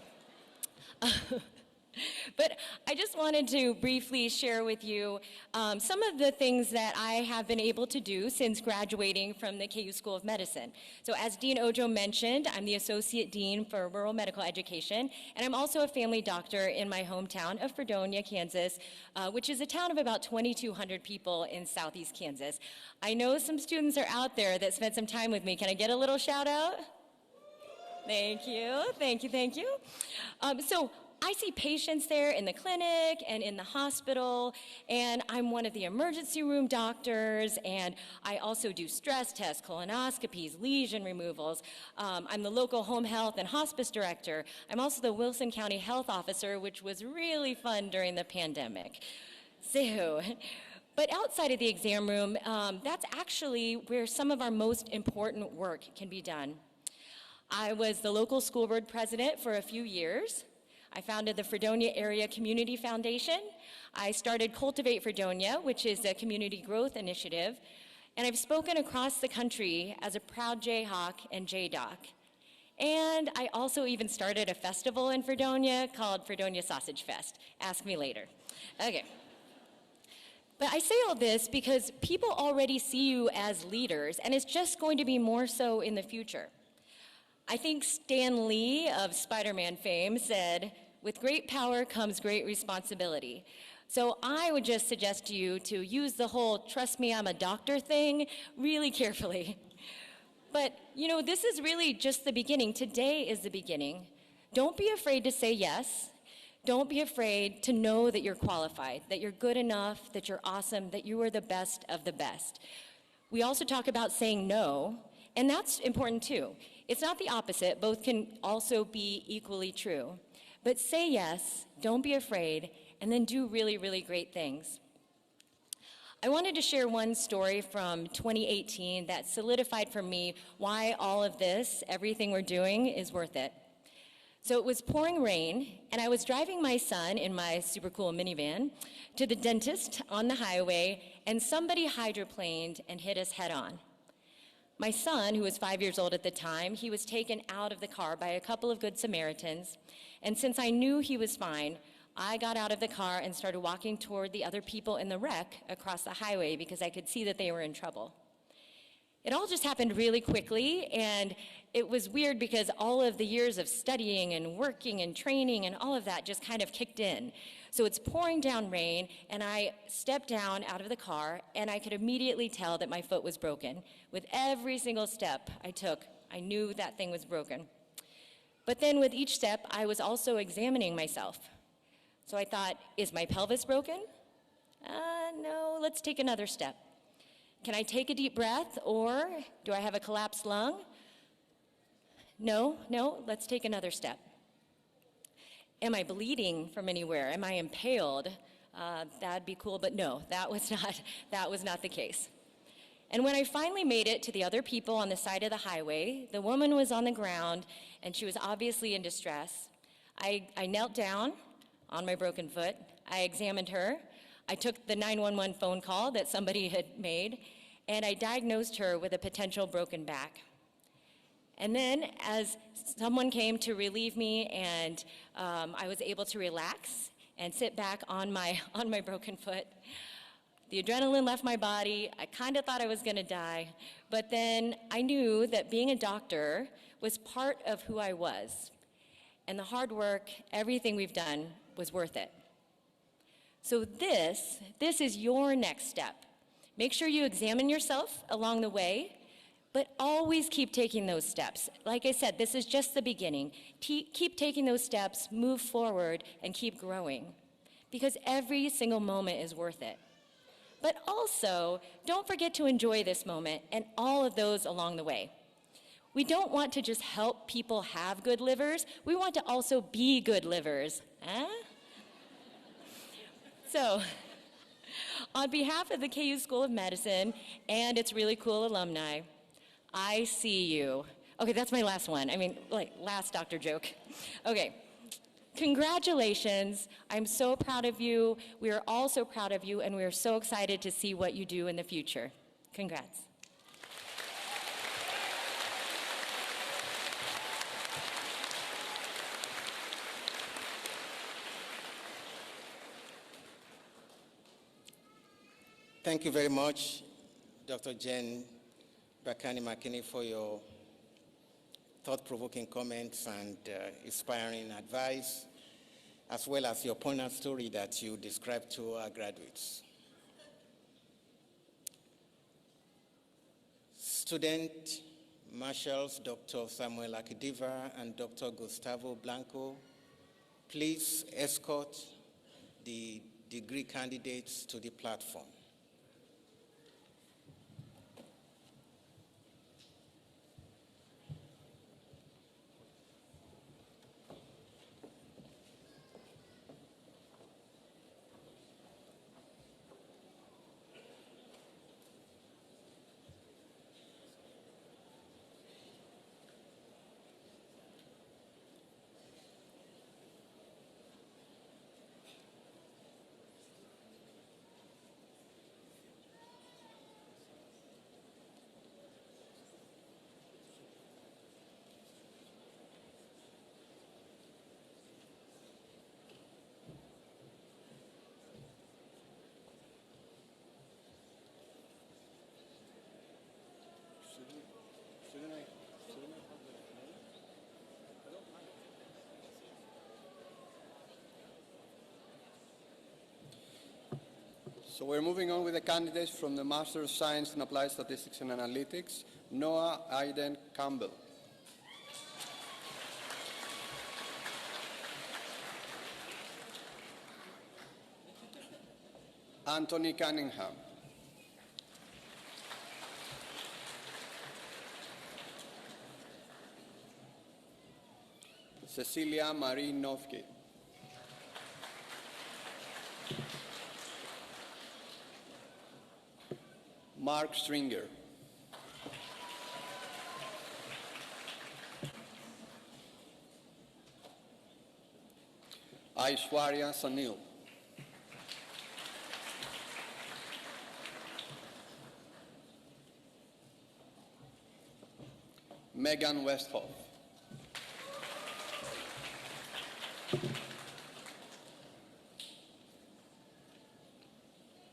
But I just wanted to briefly share with you some of the things that I have been able to do since graduating from the KU School of Medicine. So as Dean Ojo mentioned, I'm the Associate Dean for Rural Medical Education, and I'm also a family doctor in my hometown of Fredonia, Kansas, which is a town of about 2,200 people in southeast Kansas. I know some students are out there that spent some time with me. Can I get a little shout out? Thank you, thank you, thank you. So I see patients there in the clinic and in the hospital, and I'm one of the emergency room doctors, and I also do stress tests, colonoscopies, lesion removals. I'm the local home health and hospice director. I'm also the Wilson County Health Officer, which was really fun during the pandemic. So, but outside of the exam room, that's actually where some of our most important work can be done. I was the local school board president for a few years. I founded the Fredonia Area Community Foundation. I started Cultivate Fredonia, which is a community growth initiative. And I've spoken across the country as a proud Jayhawk and JDoc. And I also even started a festival in Fredonia called Fredonia Sausage Fest. Ask me later. Okay. But I say all this because people already see you as leaders, and it's just going to be more so in the future. I think Stan Lee of Spider-Man fame said, with great power comes great responsibility. So I would just suggest to you to use the whole trust me I'm a doctor thing really carefully. But you know, this is really just the beginning. Today is the beginning. Don't be afraid to say yes. Don't be afraid to know that you're qualified, that you're good enough, that you're awesome, that you are the best of the best. We also talk about saying no, and that's important too. It's not the opposite. Both can also be equally true. But say yes, don't be afraid, and then do really, really great things. I wanted to share one story from 2018 that solidified for me why all of this, everything we're doing, is worth it. So it was pouring rain, and I was driving my son in my super cool minivan to the dentist on the highway, and somebody hydroplaned and hit us head on. My son, who was 5 years old at the time, he was taken out of the car by a couple of good Samaritans. And since I knew he was fine, I got out of the car and started walking toward the other people in the wreck across the highway because I could see that they were in trouble. It all just happened really quickly, and it was weird because all of the years of studying and working and training and all of that just kind of kicked in. So it's pouring down rain, and I stepped down out of the car, and I could immediately tell that my foot was broken. With every single step I took, I knew that thing was broken. But then with each step, I was also examining myself. So I thought, is my pelvis broken? No, let's take another step. Can I take a deep breath, or do I have a collapsed lung? No, let's take another step. Am I bleeding from anywhere? Am I impaled? That'd be cool, but no, that was not the case. And when I finally made it to the other people on the side of the highway, the woman was on the ground and she was obviously in distress. I knelt down on my broken foot. I examined her. I took the 911 phone call that somebody had made, and I diagnosed her with a potential broken back. And then as someone came to relieve me and I was able to relax and sit back on my broken foot, the adrenaline left my body. I kind of thought I was going to die, but then I knew that being a doctor was part of who I was, and the hard work, everything we've done, was worth it. So this is your next step. Make sure you examine yourself along the way, but always keep taking those steps. Like I said, this is just the beginning. Keep taking those steps, move forward, and keep growing, because every single moment is worth it. But also, don't forget to enjoy this moment and all of those along the way. We don't want to just help people have good livers. We want to also be good livers. So, on behalf of the KU School of Medicine and its really cool alumni, I see you. Okay, that's my last one. I mean, like, last doctor joke. Okay. Congratulations. I'm so proud of you. We are all so proud of you, and we are so excited to see what you do in the future. Congrats. Thank you very much, Dr. Jen Bakani-McKinney, for your thought-provoking comments and inspiring advice, as well as your poignant story that you described to our graduates. Student Marshals Dr. Samuel Akidiva and Dr. Gustavo Blanco, please escort the degree candidates to the platform. So we're moving on with the candidates from the Master of Science in Applied Statistics and Analytics, Noah Aiden Campbell. Anthony Cunningham. Cecilia Marie Novke. Mark Stringer. Aishwarya Sanil. Megan Westhoff.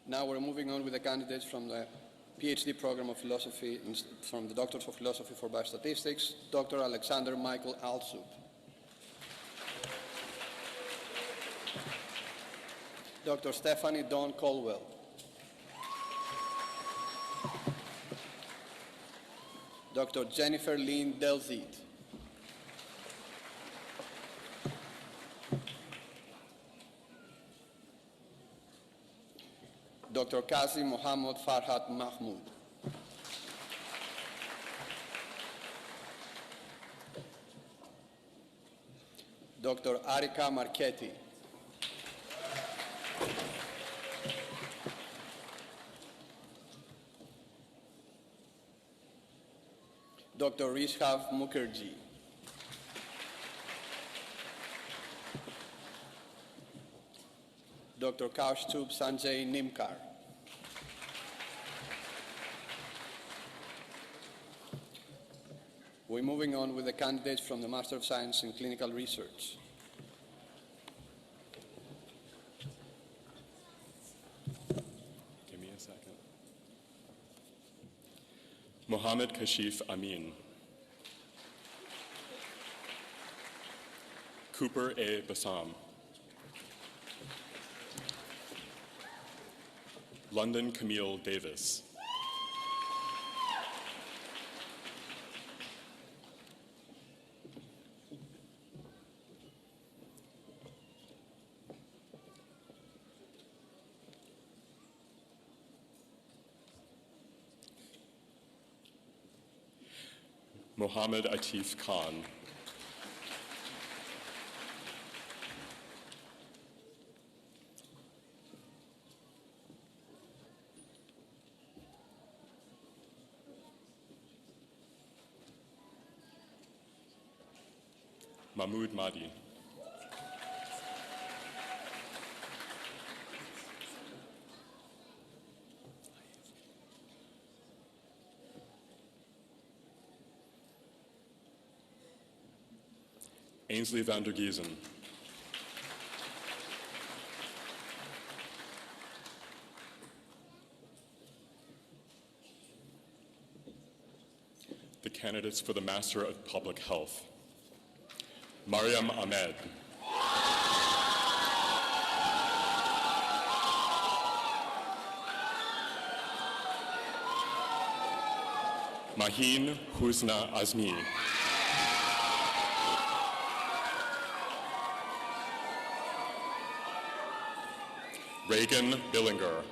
Now we're moving on with the candidates from the PhD program of philosophy, from the Doctors of Philosophy for Biostatistics, Dr. Alexander Michael Alsup. Dr. Stephanie Dawn Colwell. Dr. Jennifer Lynn Delzid. Dr. Qazi Mohammad Farhat Mahmoud. Dr. Arika Marchetti. Dr. Rishabh Mukherjee. Dr. Kaustubh Sanjay Nimkar. We're moving on with the candidates from the Master of Science in Clinical Research. Give me a second. Mohammed Kashif Amin. Cooper A. Bassam. London Camille Davis. Mohammed Atif Khan. Mahmoud Mahdi. Ainsley van der Giesen. The candidates for the Master of Public Health. Mariam Ahmed. Maheen Husna Azmi. Reagan Billinger.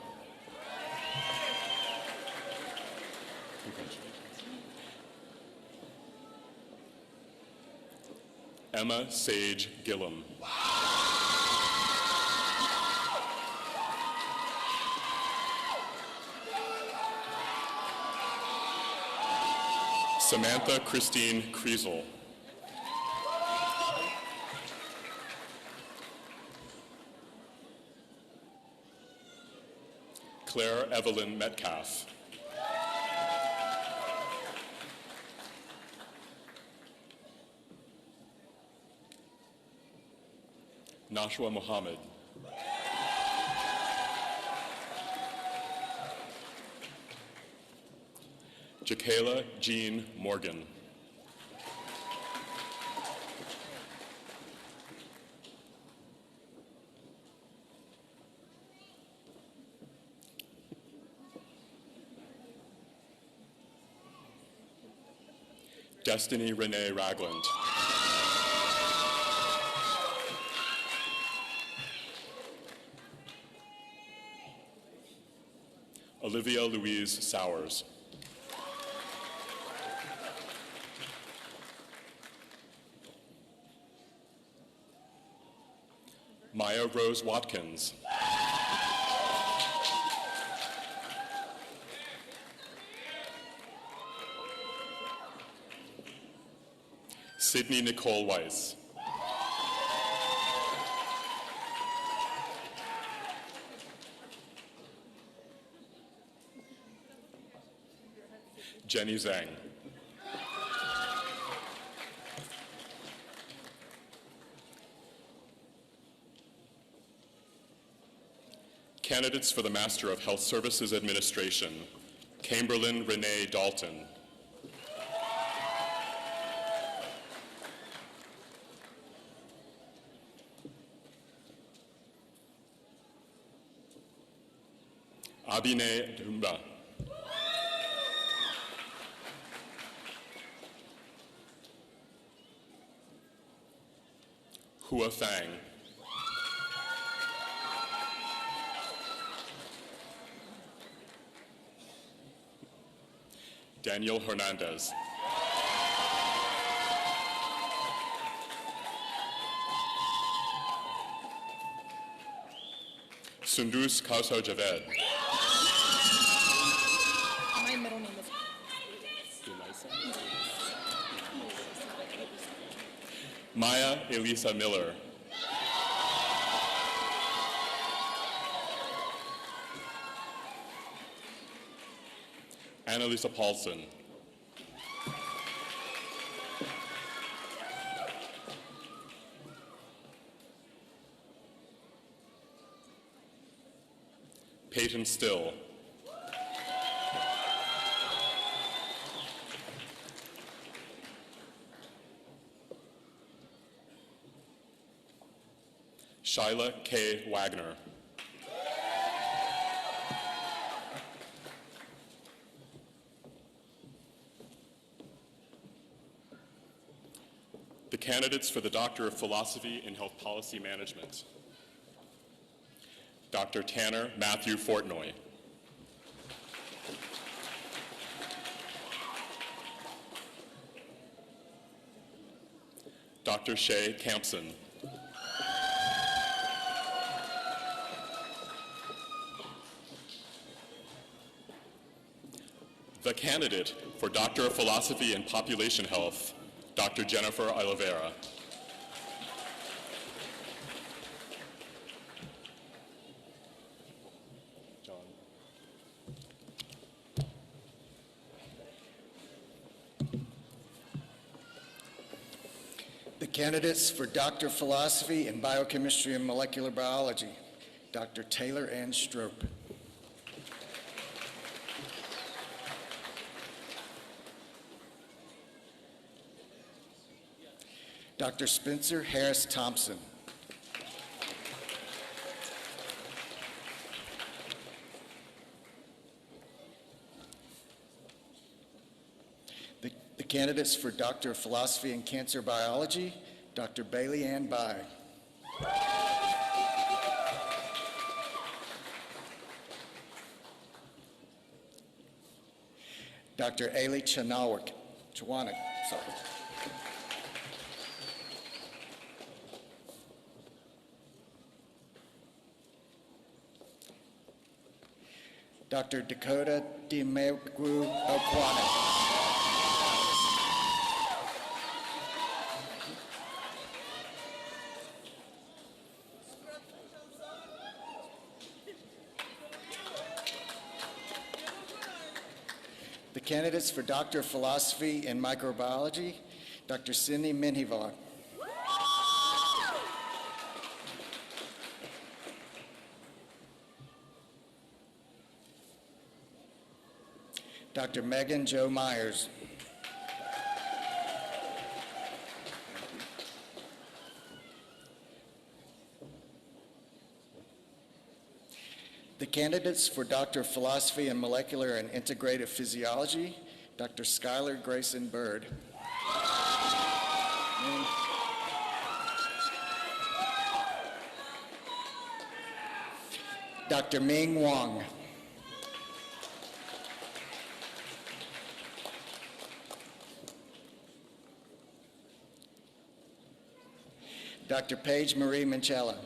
Emma Sage Gillum. Samantha Christine Kriesel. Claire Evelyn Metcalf. Nashwa Mohammed. Jakayla Jean Morgan. Destiny Renee Ragland. Olivia Louise Sowers. Maya Rose Watkins. Sydney Nicole Weiss. Jenny Zhang. Candidates for the Master of Health Services Administration, Camberlyn Renee Dalton. Abhinay Dumba. Hua Fang. Daniel Hernandez. Sundus Kaushal Javed. My middle name is Maya Elisa Miller. Annalisa Paulson. Peyton Still. Shyla K. Wagner. The candidates for the Doctor of Philosophy in Health Policy Management. Dr. Tanner Matthew Fortnoy. Dr. Shay Campson. The candidate for Doctor of Philosophy in Population Health, Dr. Jennifer Oliveira. The candidates for Doctor of Philosophy in Biochemistry and Molecular Biology, Dr. Taylor Ann Strope. Dr. Spencer Harris Thompson. The candidates for Doctor of Philosophy in Cancer Biology, Dr. Bailey Ann Bai. Dr. Ailey Chawanik. Sorry. Dr. Dakota Dimegwu Okwane. The candidates for Doctor of Philosophy in Microbiology, Dr. Cindy Menjivar. Dr. Megan Jo Myers. The candidates for Doctor of Philosophy in Molecular and Integrative Physiology, Dr. Skylar Grayson Bird. And Dr. Ming Wang. Dr. Paige Marie Minchella.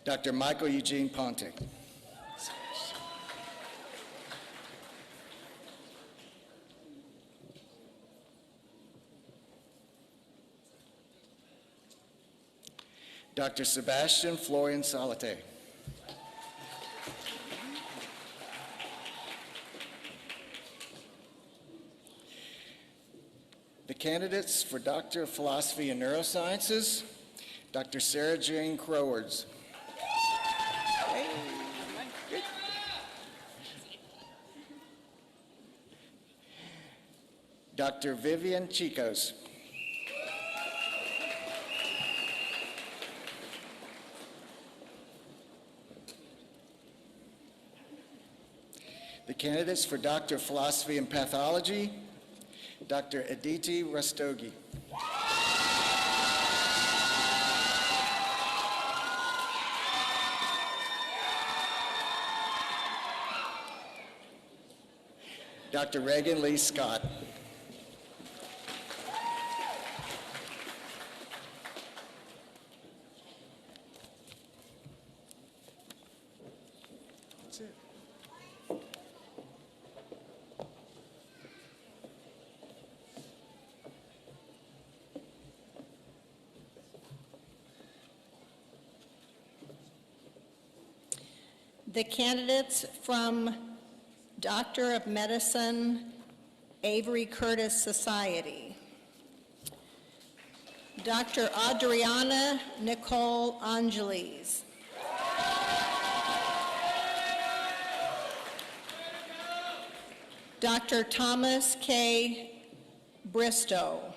Dr. Michael Eugene Ponte. Dr. Sebastian Florian Salate. The candidates for Doctor of Philosophy in Neurosciences, Dr. Sarah Jane Crowards. Dr. Vivian Chicos. The candidates for Doctor of Philosophy in Pathology, Dr. Aditi Rastogi. Dr. Reagan Lee Scott. That's it. The candidates from Doctor of Medicine, Avery Curtis Society. Dr. Adriana Nicole Angeles. Dr. Thomas K. Bristow.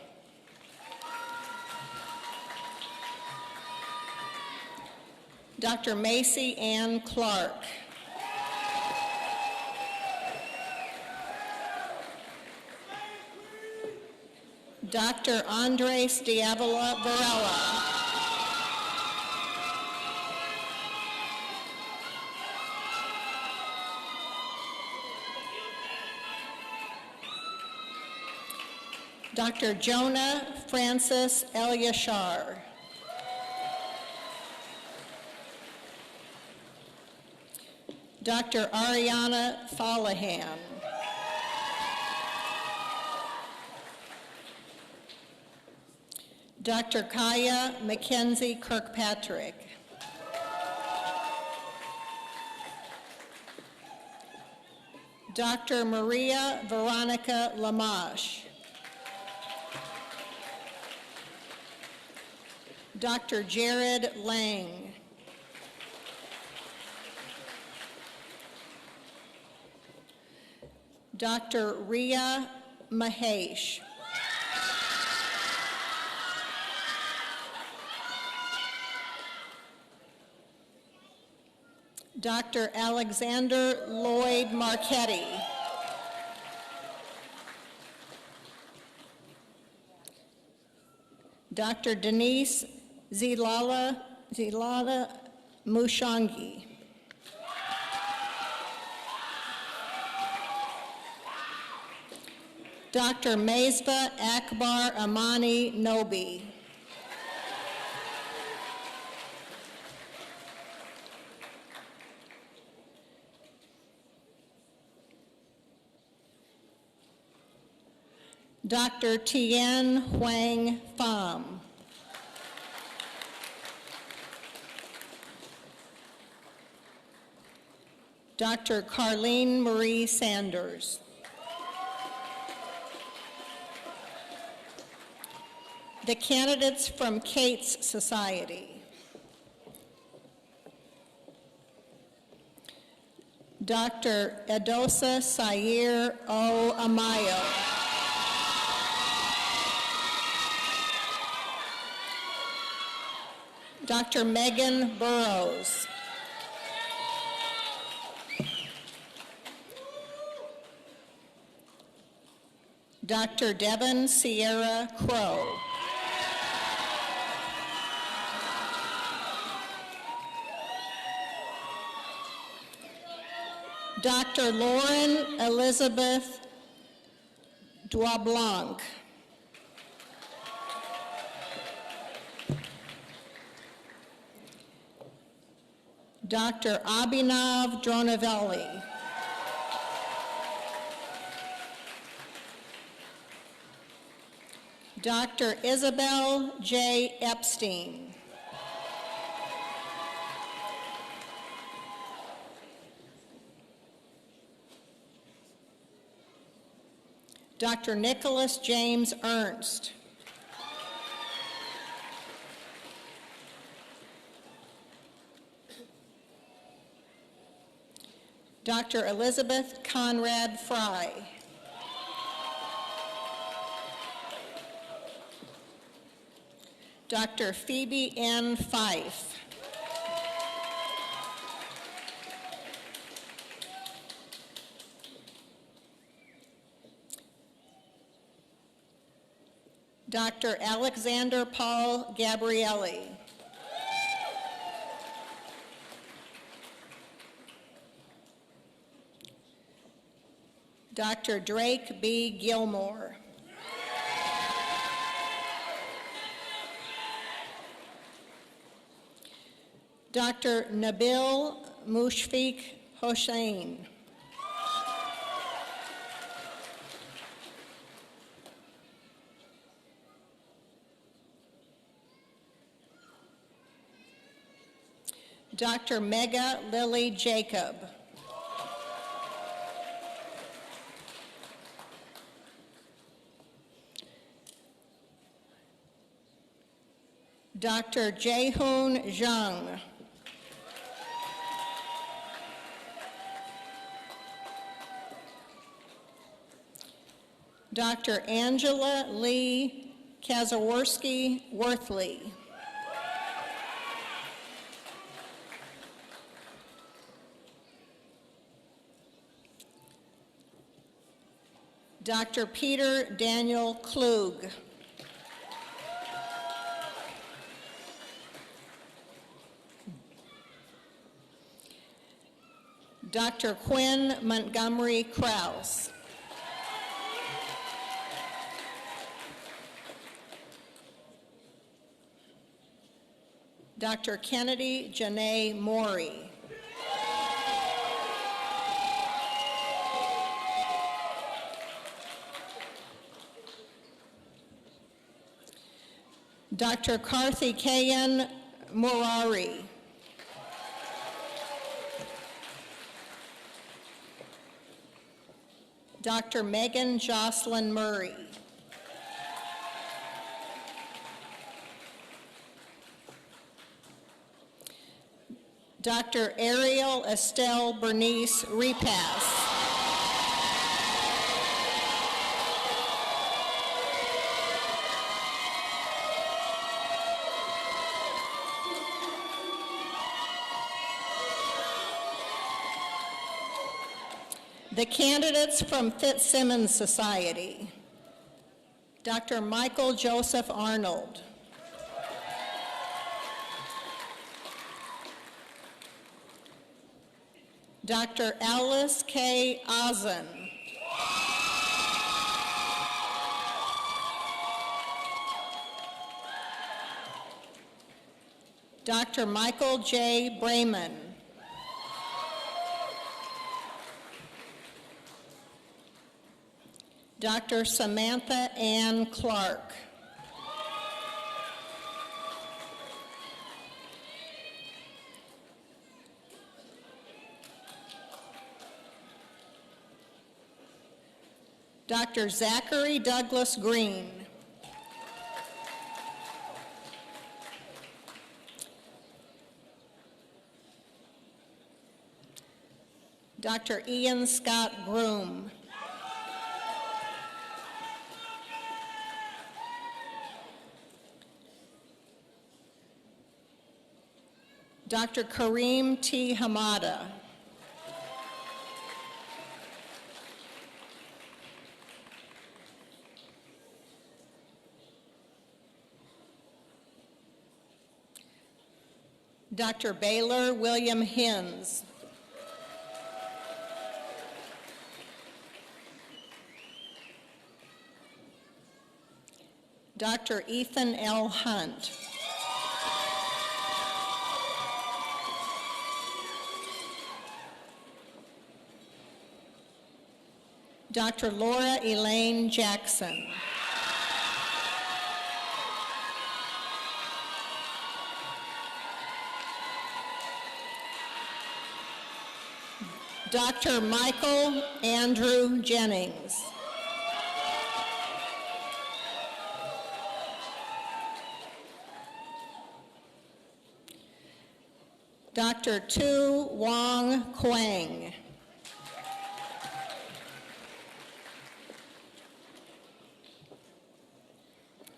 Dr. Macy Ann Clark. Dr. Andres Diavola Varela. Dr. Jonah Francis Elyashar. Dr. Ariana Fallahan. Dr. Kaya Mackenzie Kirkpatrick. Dr. Maria Veronica Lamache. Dr. Jared Lang. Dr. Ria Mahesh. Dr. Alexander Lloyd Marchetti. Dr. Denise Zilala Mushangi. Dr. Maisba Akbar Amani Nobi. Dr. Tien Huang Pham. Dr. Carlene Marie Sanders. The candidates from Cates Society. Dr. Edosa Sayer O. Amayo. Dr. Megan Burrows. Dr. Devin Sierra Crow. Dr. Lauren Elizabeth Duablanc. Dr. Abhinav Dronavelli. Dr. Isabel J. Epstein. Dr. Nicholas James Ernst. Dr. Elizabeth Conrad Fry. Dr. Phoebe N. Fife. Dr. Alexander Paul Gabrielli. Dr. Drake B. Gilmore. Dr. Nabil Mushfiq Hossein. Dr. Mega Lily Jacob. Dr. Jaehoon Zhang. Dr. Angela Lee Kazaworski Worthley. Dr. Peter Daniel Klug. Dr. Quinn Montgomery Krause. Dr. Kennedy Janae Maury. Dr. Karthikeyan Murari. Dr. Megan Jocelyn Murray. Dr. Ariel Estelle Bernice Repass. The candidates from Fitzsimmons Society: Dr. Michael Joseph Arnold, Dr. Alice K. Ozen, Dr. Michael J. Brayman, Dr. Samantha Ann Clark, Dr. Zachary Douglas Green, Dr. Ian Scott Groom, Dr. Kareem T. Hamada, Dr. Baylor William Hins, Dr. Ethan L. Hunt, Dr. Laura Elaine Jackson, Dr. Michael Andrew Jennings, Dr. Tu Wong Quang,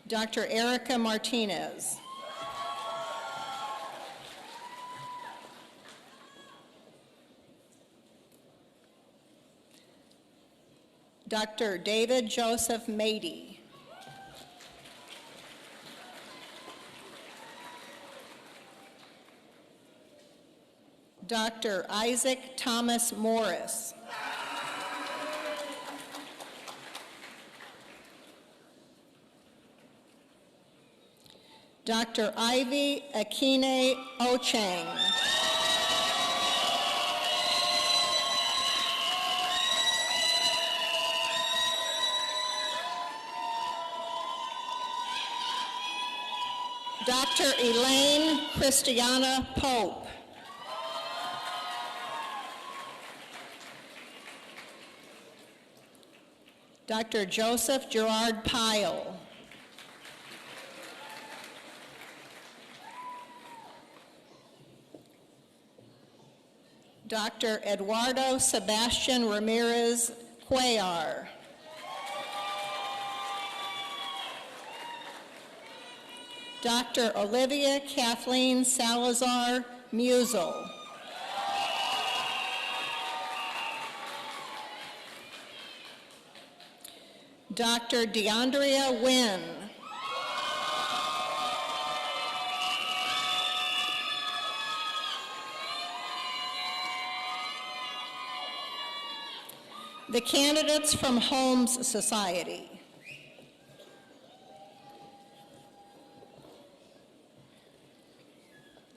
Dr. Erica Martinez, Dr. David Joseph Mady, Dr. Isaac Thomas Morris, Dr. Ivy Akine Ochang, Dr. Elaine Christiana Pope. Dr. Joseph Gerard Pyle. Dr. Eduardo Sebastian Ramirez Cuellar. Dr. Olivia Kathleen Salazar Musel. Dr. DeAndrea Wynn. The candidates from Holmes Society.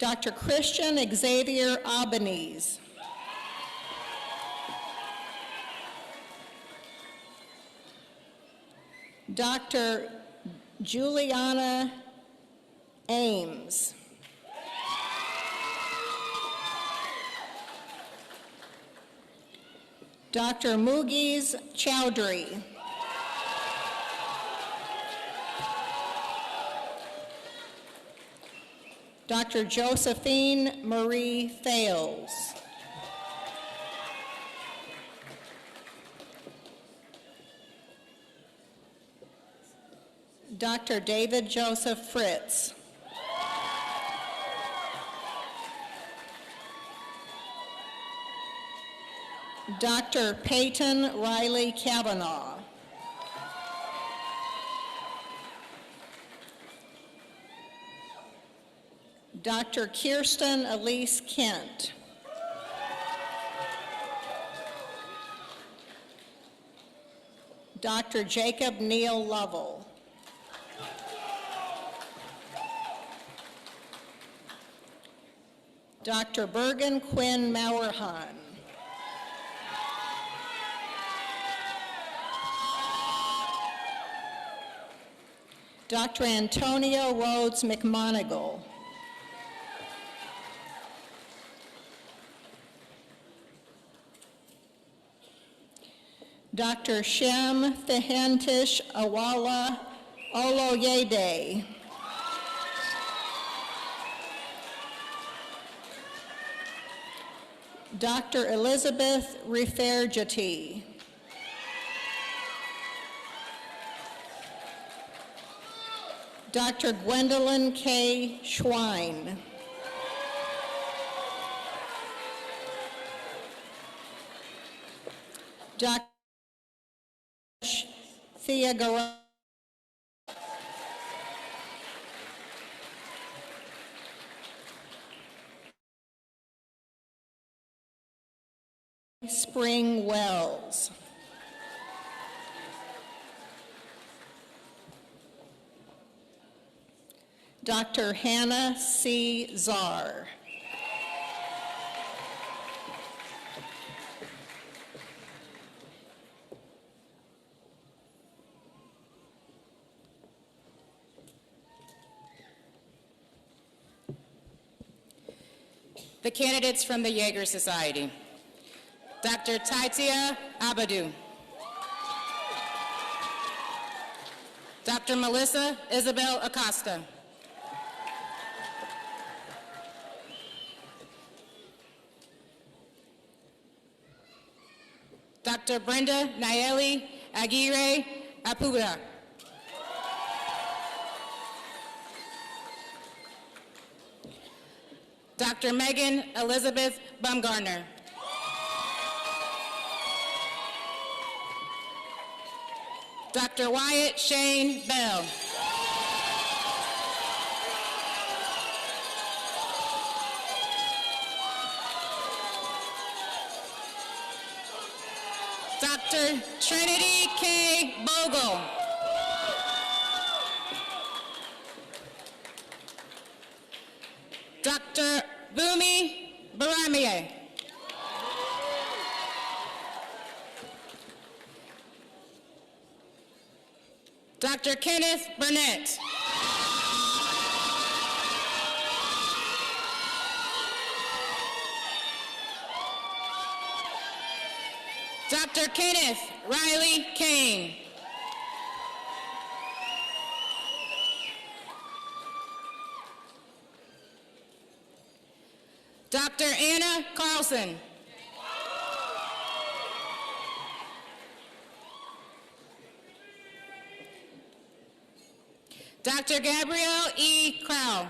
Dr. Christian Xavier Albanese. Dr. Juliana Ames. Dr. Mugiz Chowdhury. Dr. Josephine Marie Thales. Dr. David Joseph Fritz. Dr. Peyton Riley Kavanaugh. Dr. Kirsten Elise Kent. Dr. Jacob Neil Lovell. Dr. Bergen Quinn Mauerhan. Dr. Antonio Rhodes McMonigal. Dr. Shem Thehantish Awala Oloyede. Dr. Elizabeth Referjati. Dr. Gwendolyn K. Schwein. Dr. Thea Garra. Spring Wells. Dr. Hannah C. Czar. The candidates from the Jaeger Society. Dr. Taitia Abadu. Dr. Melissa Isabel Acosta. Dr. Brenda Nayeli Aguirre Apuda. Dr. Megan Elizabeth Bumgarner. Dr. Wyatt Shane Bell. Dr. Trinity K. Bogle. Dr. Bumi Baramier. Dr. Kenneth Burnett. Dr. Kenneth Riley Kane. Dr. Anna Carlson. Dr. Gabrielle E. Crow.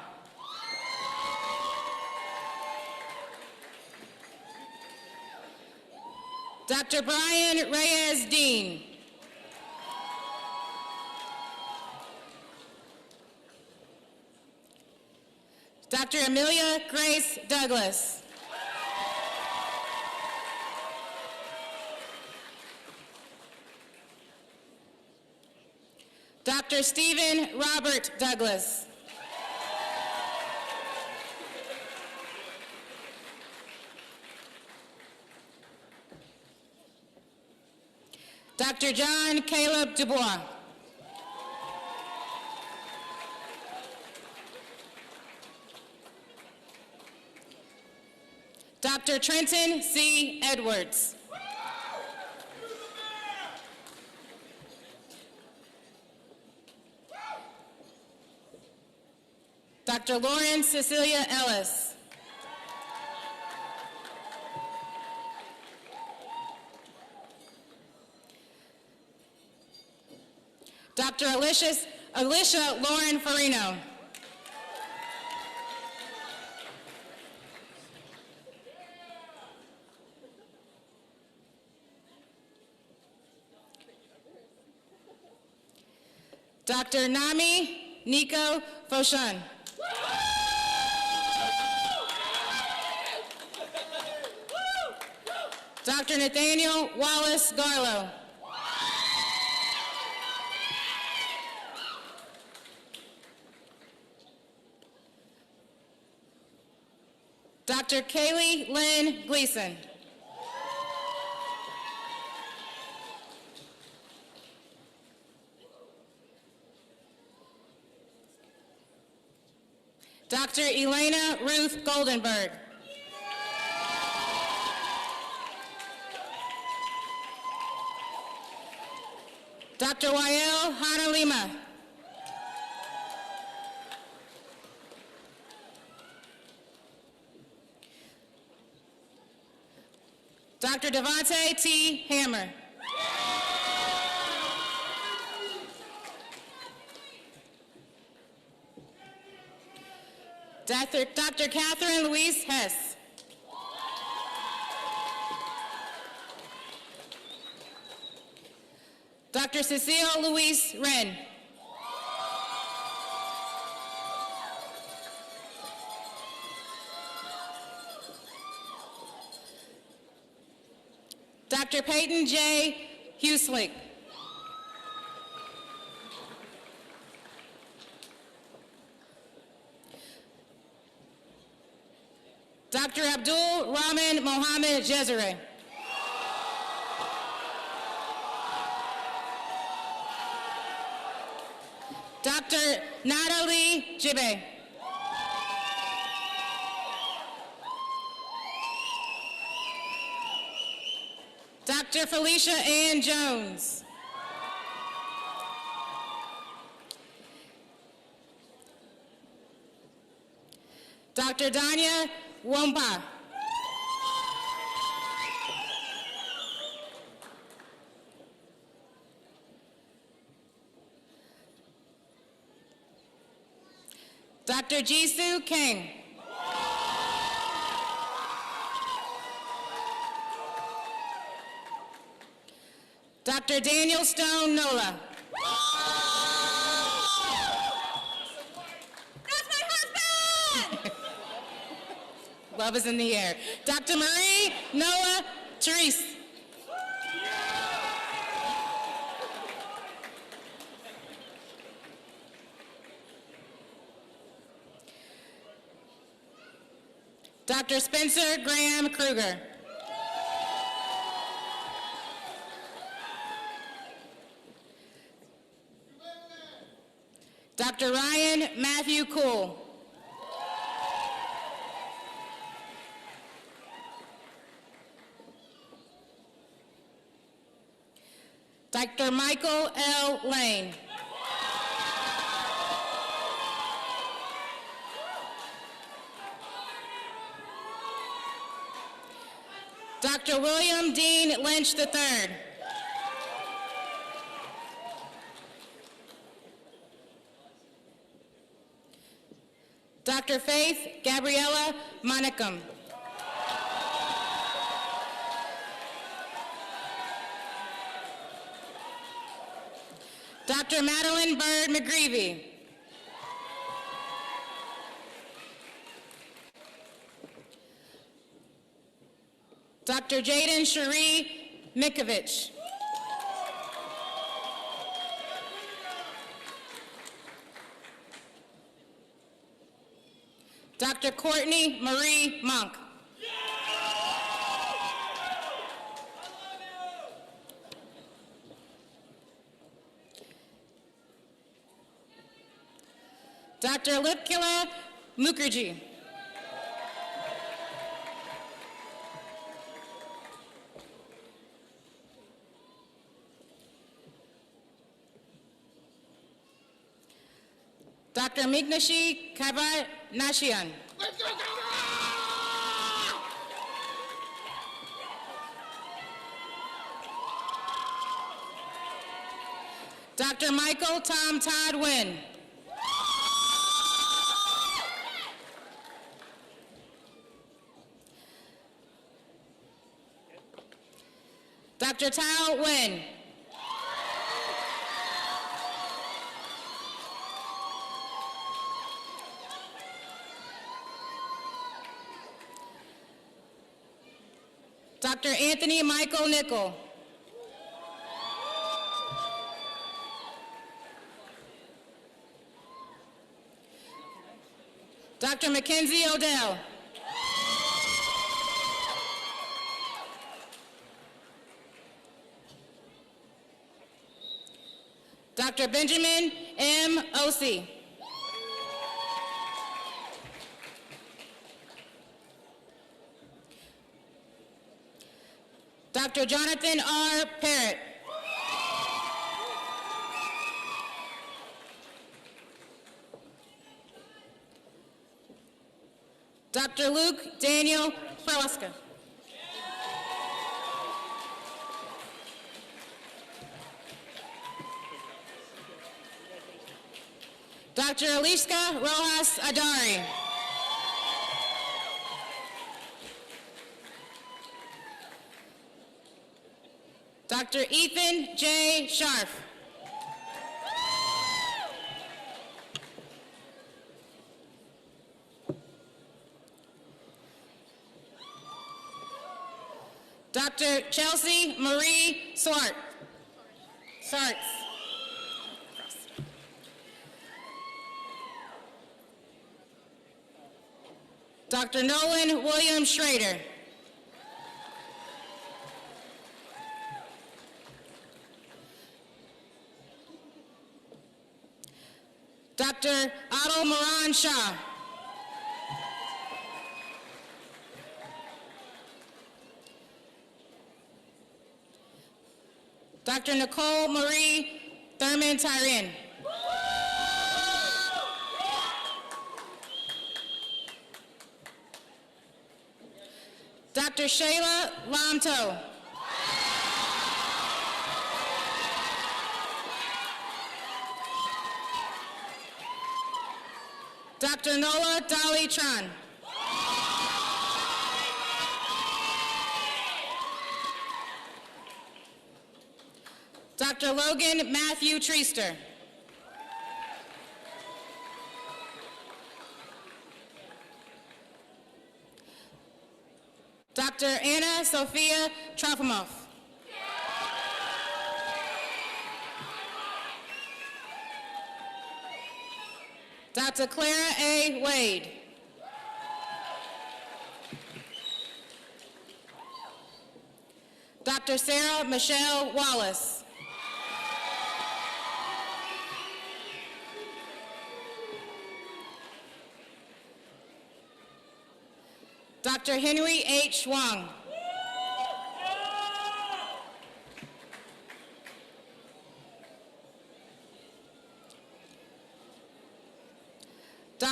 Dr. Brian Reyes Dean. Dr. Amelia Grace Douglas. Dr. Stephen Robert Douglas. Dr. John Caleb Dubois. Dr. Trenton C. Edwards. Dr. Lauren Cecilia Ellis. Dr. Alicia Lauren Farino. Dr. Nami Nico Foshan. Dr. Nathaniel Wallace Garlow. Dr. Kaylee Lynn Gleason. Dr. Elena Ruth Goldenberg. Dr. Wael Hanalima. Dr. Devontae T. Hammer. Dr. Catherine Louise Hess. Dr. Cecile Louise Wren. Dr. Peyton J. Huslick. Dr. Abdul Rahman Mohammed Jezere. Dr. Natalie Jibe. Dr. Felicia Ann Jones. Dr. Danya Wompa. Dr. Jisoo King. Dr. Daniel Stone Nola. That's my husband! Love is in the air. Dr. Marie Noah Therese. Dr. Spencer Graham Kruger. Dr. Ryan Matthew Cool. Dr. Michael L. Lane. Dr. William Dean Lynch III. Dr. Faith Gabriella Monicum. Dr. Madeline Bird McGreevy. Dr. Jaden Cherie Mikovich. Dr. Courtney Marie Monk. Dr. Lipkila Mukherjee. Dr. Mignashi Kavanashian. Dr. Michael Tom Todd Wynn. Dr. Tao Wynn. Dr. Anthony Michael Nickel. Dr. Mackenzie Odell. Dr. Benjamin M. Osei. Dr. Jonathan R. Parrott. Dr. Luke Daniel Froska. Dr. Aliska Rojas Adari. Dr. Ethan J. Scharf. Dr. Chelsea Marie Sartz. Dr. Nolan William Schrader. Dr. Adil Moran Shah. Dr. Nicole Marie Thurman Tyrion. Dr. Shayla Lamto. Dr. Nola Dolly Tran. Dr. Logan Matthew Treaster. Dr. Anna Sophia Trofimov. Dr. Clara A. Wade. Dr. Sarah Michelle Wallace. Dr. Henry H. Wang.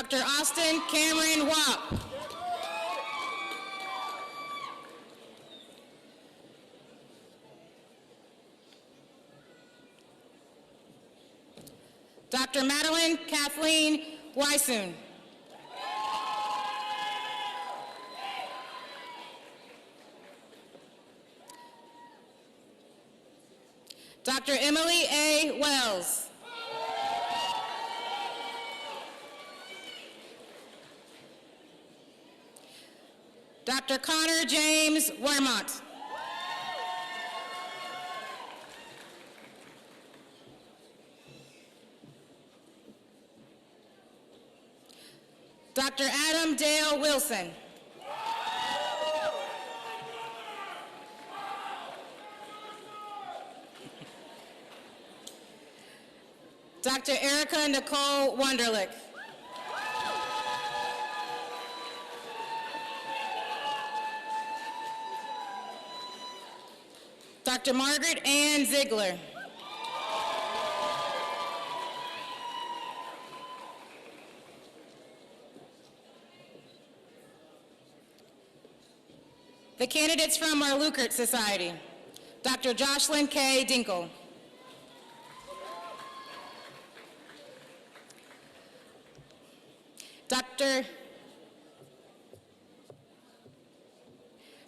Dr. Austin Cameron Wapp. Dr. Madeline Kathleen Weisoon. Dr. Emily A. Wells. Dr. Connor James Wermont. Dr. Adam Dale Wilson. Dr. Erica Nicole Wunderlich. Dr. Margaret Ann Ziegler. The candidates from our Lukert Society. Dr. Jocelyn K. Dinkle.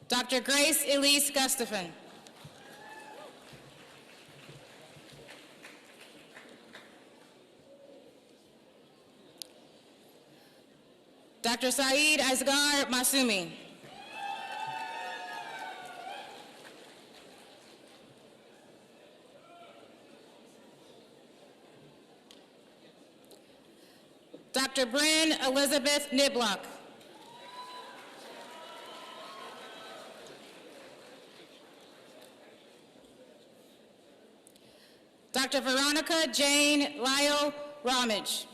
Dr. Grace Elise Gustafson. Dr. Saeed Asghar Masumi. Dr. Bryn Elizabeth Niblock. Dr. Veronica Jane Lyle Ramage.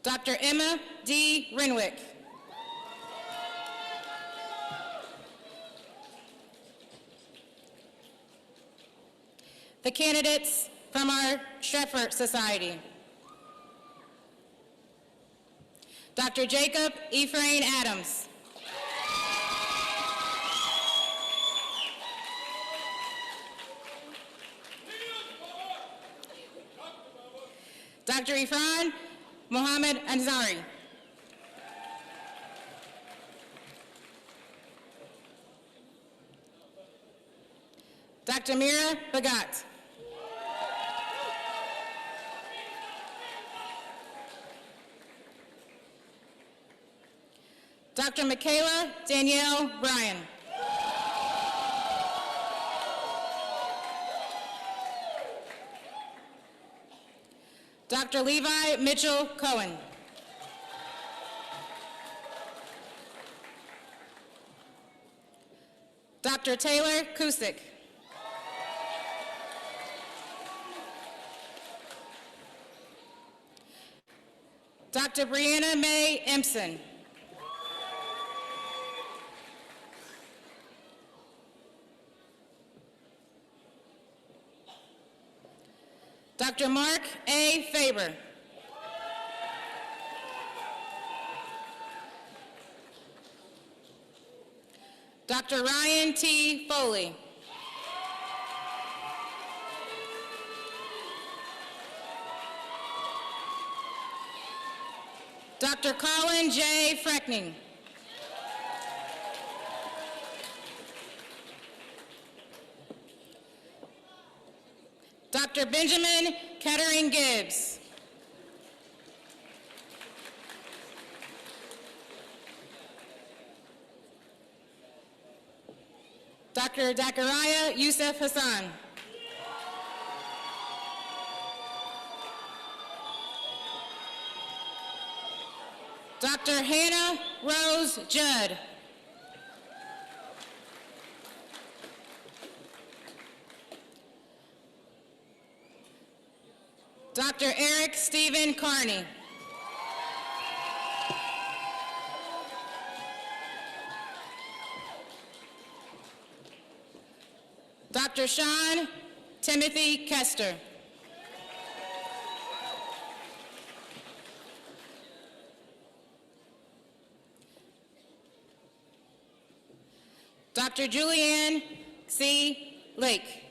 Dr. Emma D. Renwick. The candidates from our Sheffer Society. Dr. Jacob Ephraim Adams. Dr. Ifran Mohammed Ansari. Dr. Mira Bagat. Dr. Michaela Danielle Bryan. Dr. Levi Mitchell Cohen. Dr. Taylor Kusick. Dr. Brianna Mae Empson. Dr. Mark A. Faber. Dr. Ryan T. Foley. Dr. Colin J. Freckning. Dr. Benjamin Kettering Gibbs. Dr. Zachariah Yusuf Hassan. Dr. Hannah Rose Judd. Dr. Eric Stephen Carney. Dr. Sean Timothy Kester. Dr. Julianne C. Lake.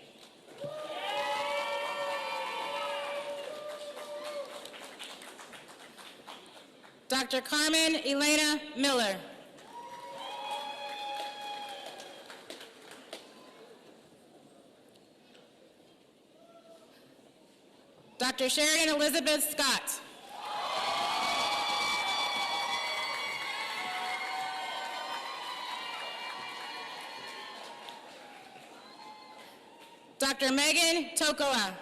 Dr. Carmen Elena Miller. Dr. Sheridan Elizabeth Scott. Dr. Megan Tokoa.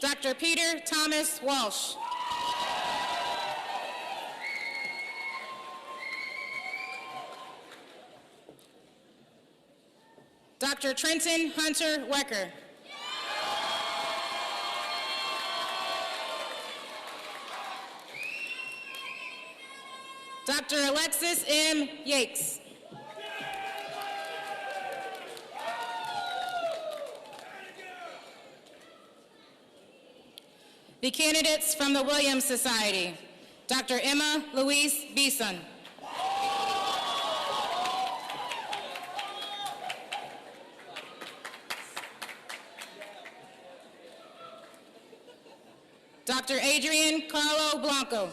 Dr. Peter Thomas Walsh. Dr. Trenton Hunter Wecker. Dr. Alexis M. Yates. The candidates from the Williams Society, Dr. Emma Louise Beeson. Dr. Adrian Carlo Blanco.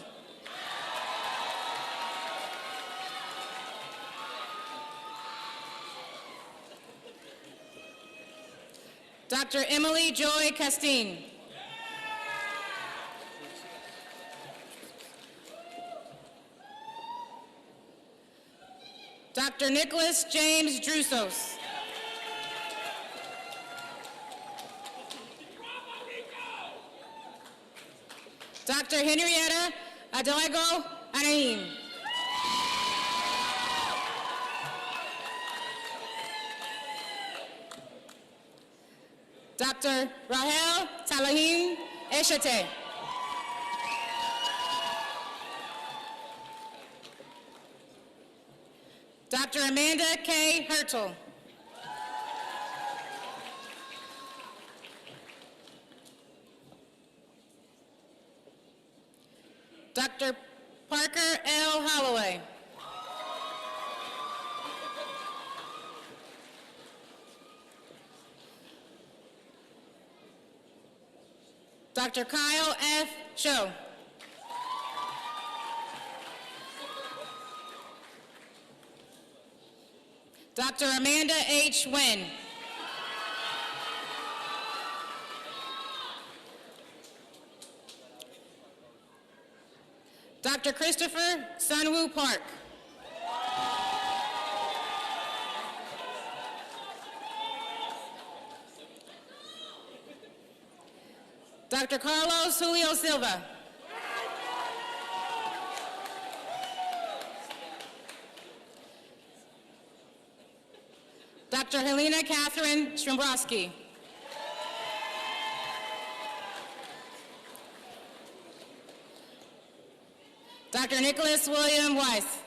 Dr. Emily Joy Castine. Dr. Nicholas James Drusos. Dr. Henrietta Adelago Anahim. Dr. Rahel Talahim Eshate. Dr. Amanda K. Hertel. Dr. Parker L. Holloway. Dr. Kyle F. Show. Dr. Amanda H. Wynn. Dr. Christopher Sunwoo Park. Dr. Carlos Julio Silva. Dr. Helena Catherine Strombrowski. Dr. Nicholas William Weiss.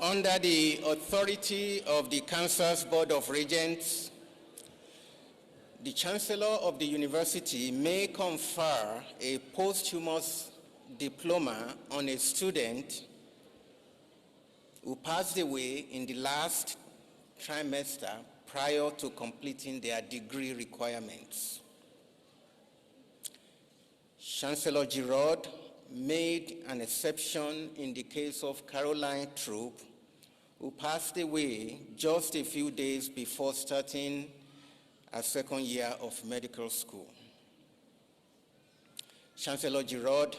Under the authority of the Kansas Board of Regents, the Chancellor of the University may confer a posthumous diploma on a student who passed away in the last trimester prior to completing their degree requirements. Chancellor Giroud made an exception in the case of Caroline Troop, who passed away just a few days before starting her second year of medical school. Chancellor Giroud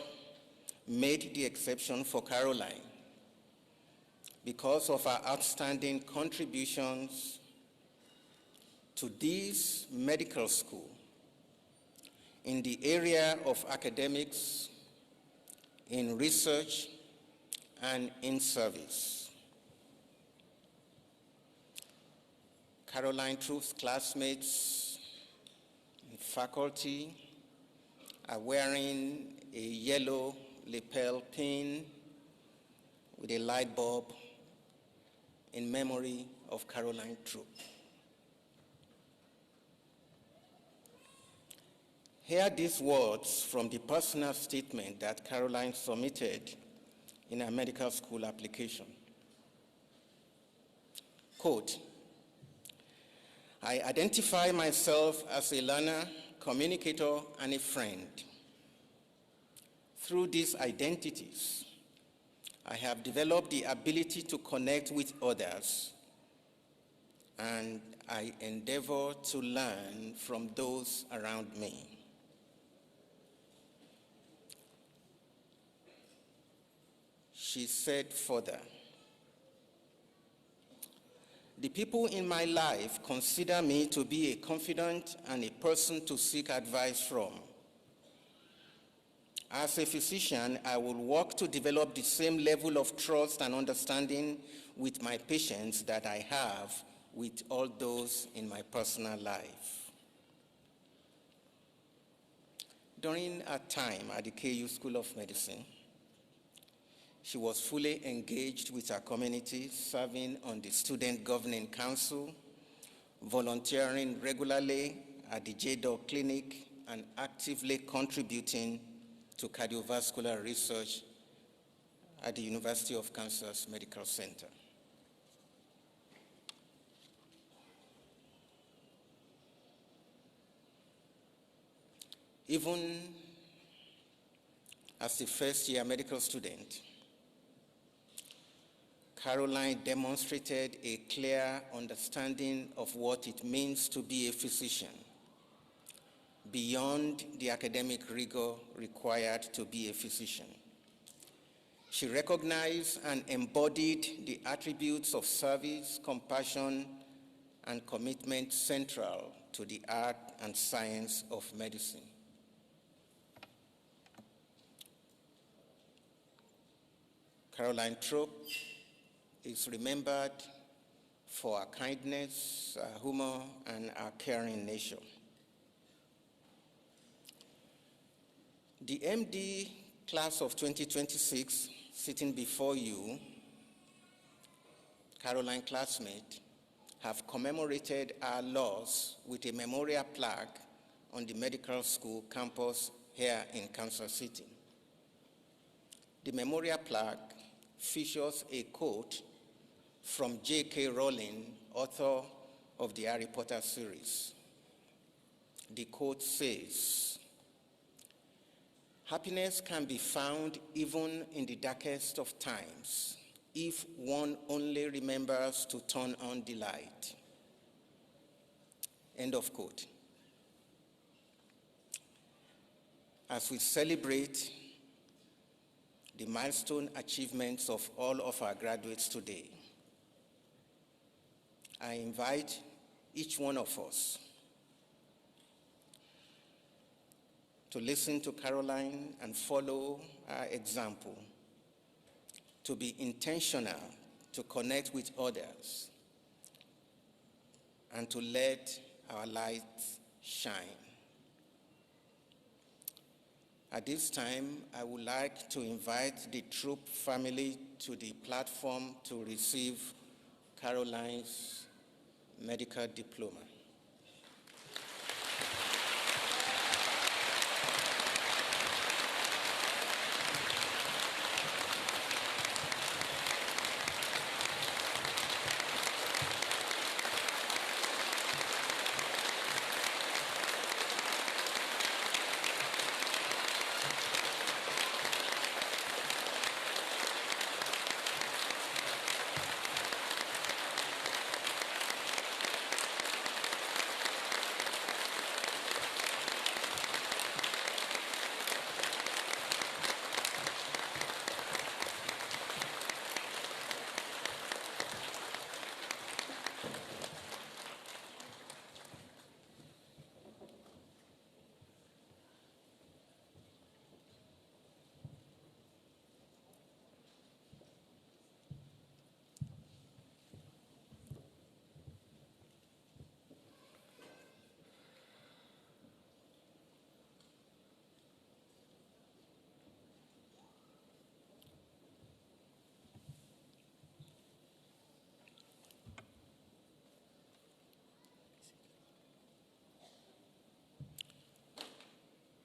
made the exception for Caroline because of her outstanding contributions to this medical school in the area of academics, in research, and in service. Caroline Troop's classmates and faculty are wearing a yellow lapel pin with a light bulb in memory of Caroline Troop. Here are these words from the personal statement that Caroline submitted in her medical school application. Quote, I identify myself as a learner, communicator, and a friend. Through these identities, I have developed the ability to connect with others, and I endeavor to learn from those around me. She said further, the people in my life consider me to be a confidant and a person to seek advice from. As a physician, I will work to develop the same level of trust and understanding with my patients that I have with all those in my personal life. During her time at the KU School of Medicine, she was fully engaged with her community, serving on the Student Governing Council, volunteering regularly at the JDOC Clinic, and actively contributing to cardiovascular research at the University of Kansas Medical Center. Even as a first-year medical student, Caroline demonstrated a clear understanding of what it means to be a physician, beyond the academic rigor required to be a physician. She recognized and embodied the attributes of service, compassion, and commitment central to the art and science of medicine. Caroline Troop is remembered for her kindness, her humor, and her caring nature. The MD class of 2026 sitting before you, Caroline classmate, have commemorated our loss with a memorial plaque on the medical school campus here in Kansas City. The memorial plaque features a quote from J.K. Rowling, author of the Harry Potter series. The quote says, "Happiness can be found even in the darkest of times if one only remembers to turn on the light." End of quote. As we celebrate the milestone achievements of all of our graduates today. I invite each one of us to listen to Caroline and follow her example, to be intentional, to connect with others, and to let our lights shine. At this time, I would like to invite the Troop family to the platform to receive Caroline's medical diploma.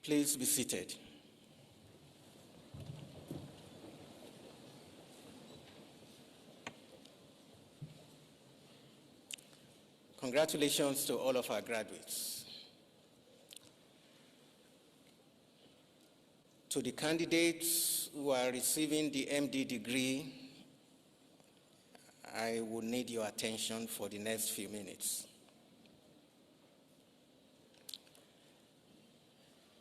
Please be seated. Congratulations to all of our graduates. To the candidates who are receiving the MD degree, I will need your attention for the next few minutes.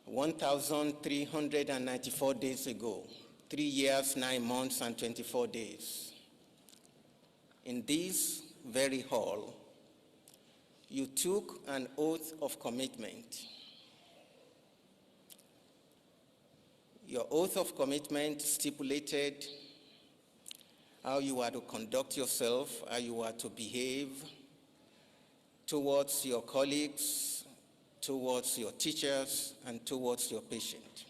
1,394 days ago, 3 years, 9 months, and 24 days, in this very hall, you took an oath of commitment. Your oath of commitment stipulated how you are to conduct yourself, how you are to behave towards your colleagues, towards your teachers, and towards your patient.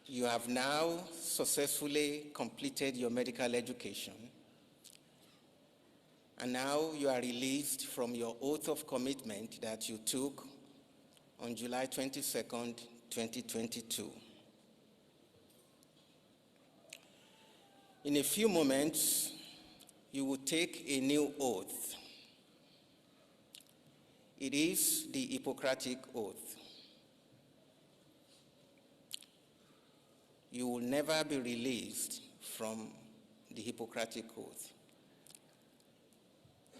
You have now successfully completed your medical education, and now you are released from your oath of commitment that you took on July 22nd, 2022. In a few moments, you will take a new oath. It is the Hippocratic Oath. You will never be released from the Hippocratic Oath,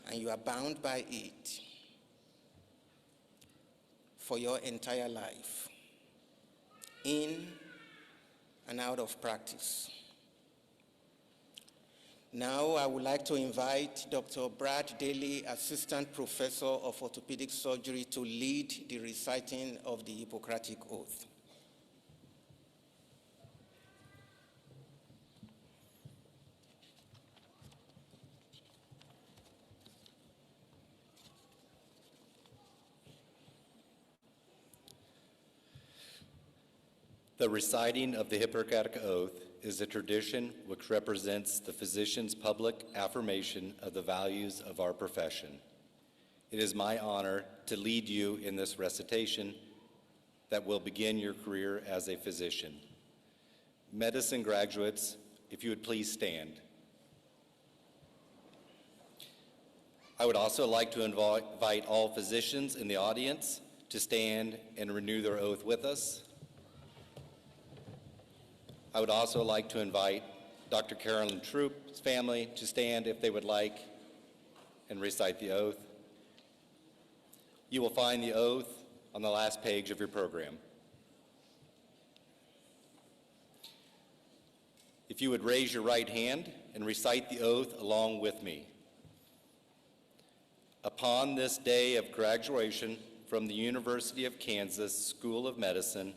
and you are bound by it for your entire life, in and out of practice. Now, I would like to invite Dr. Brad Daly, Assistant Professor of Orthopedic Surgery, to lead the reciting of the Hippocratic Oath. The reciting of the Hippocratic Oath is a tradition which represents the physician's public affirmation of the values of our profession. It is my honor to lead you in this recitation that will begin your career as a physician. Medicine graduates, if you would please stand. I would also like to invite all physicians in the audience to stand and renew their oath with us. I would also like to invite Dr. Carolyn Troop's family to stand if they would like and recite the oath. You will find the oath on the last page of your program. If you would raise your right hand and recite the oath along with me. Upon this day of graduation from the University of Kansas School of Medicine,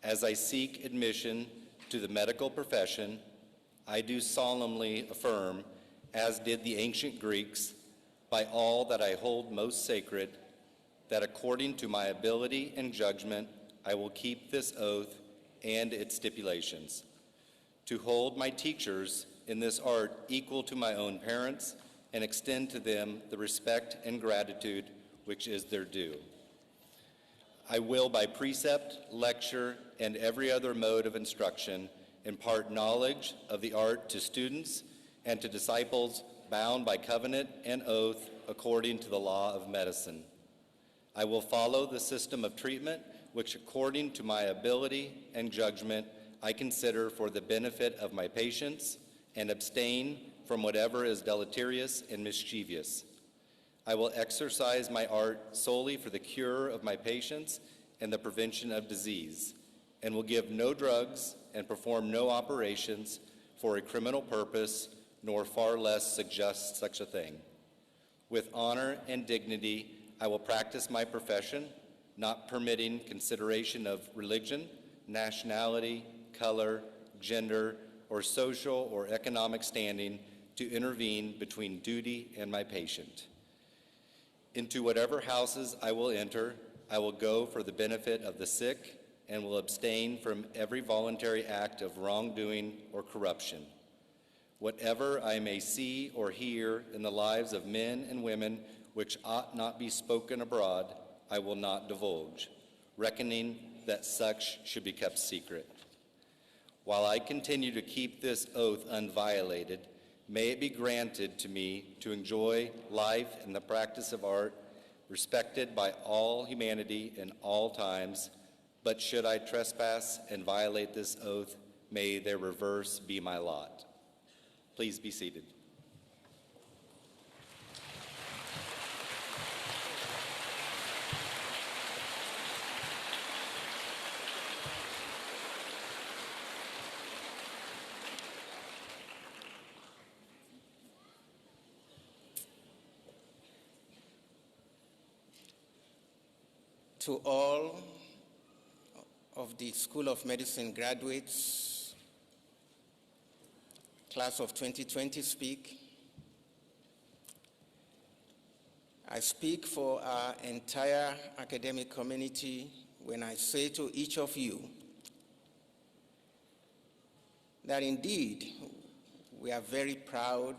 as I seek admission to the medical profession, I do solemnly affirm, as did the ancient Greeks, by all that I hold most sacred, that according to my ability and judgment, I will keep this oath and its stipulations, to hold my teachers in this art equal to my own parents, and extend to them the respect and gratitude which is their due. I will, by precept, lecture, and every other mode of instruction, impart knowledge of the art to students and to disciples bound by covenant and oath according to the law of medicine. I will follow the system of treatment which, according to my ability and judgment, I consider for the benefit of my patients, and abstain from whatever is deleterious and mischievous. I will exercise my art solely for the cure of my patients and the prevention of disease, and will give no drugs and perform no operations for a criminal purpose, nor far less suggest such a thing. With honor and dignity, I will practice my profession, not permitting consideration of religion, nationality, color, gender, or social or economic standing to intervene between duty and my patient. Into whatever houses I will enter, I will go for the benefit of the sick and will abstain from every voluntary act of wrongdoing or corruption. Whatever I may see or hear in the lives of men and women which ought not be spoken abroad, I will not divulge, reckoning that such should be kept secret. While I continue to keep this oath unviolated, may it be granted to me to enjoy life and the practice of art, respected by all humanity in all times, but should I trespass and violate this oath, may their reverse be my lot. Please be seated. To all of the School of Medicine graduates, class of 2020 speak. I speak for our entire academic community when I say to each of you that indeed we are very proud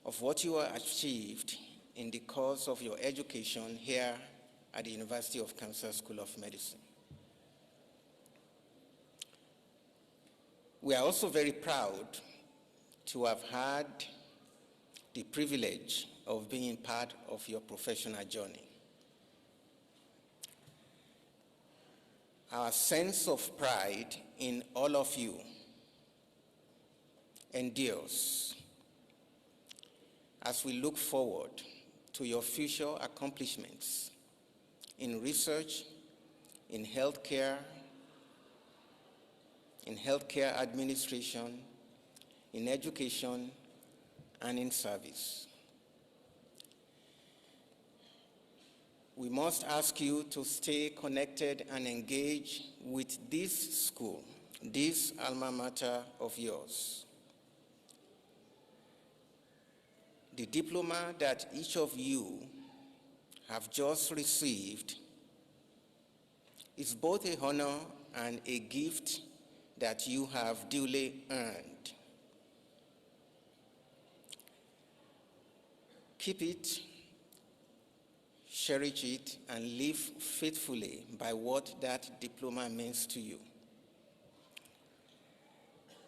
of what you have achieved in the course of your education here at the University of Kansas School of Medicine. We are also very proud to have had the privilege of being part of your professional journey. Our sense of pride in all of you endures as we look forward to your future accomplishments in research, in healthcare administration, in education, and in service. We must ask you to stay connected and engaged with this school, this alma mater of yours. The diploma that each of you have just received is both a honor and a gift that you have duly earned. Keep it, cherish it, and live faithfully by what that diploma means to you.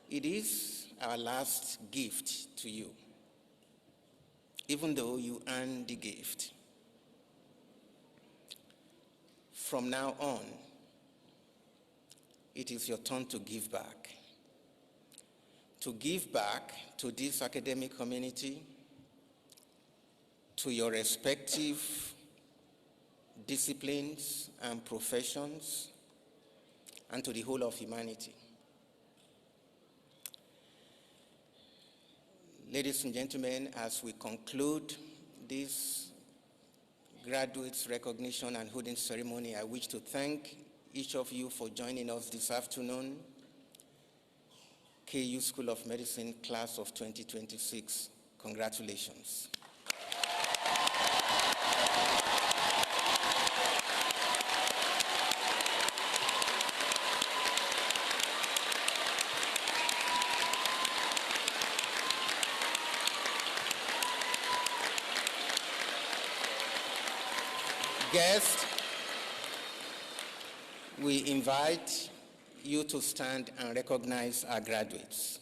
It is our last gift to you, even though you earn the gift. From now on, it is your turn to give back. To give back to this academic community, to your respective disciplines and professions, and to the whole of humanity. Ladies and gentlemen, as we conclude this graduates recognition and hooding ceremony, I wish to thank each of you for joining us this afternoon. KU School of Medicine, class of 2026, congratulations. Guests, we invite you to stand and recognize our graduates.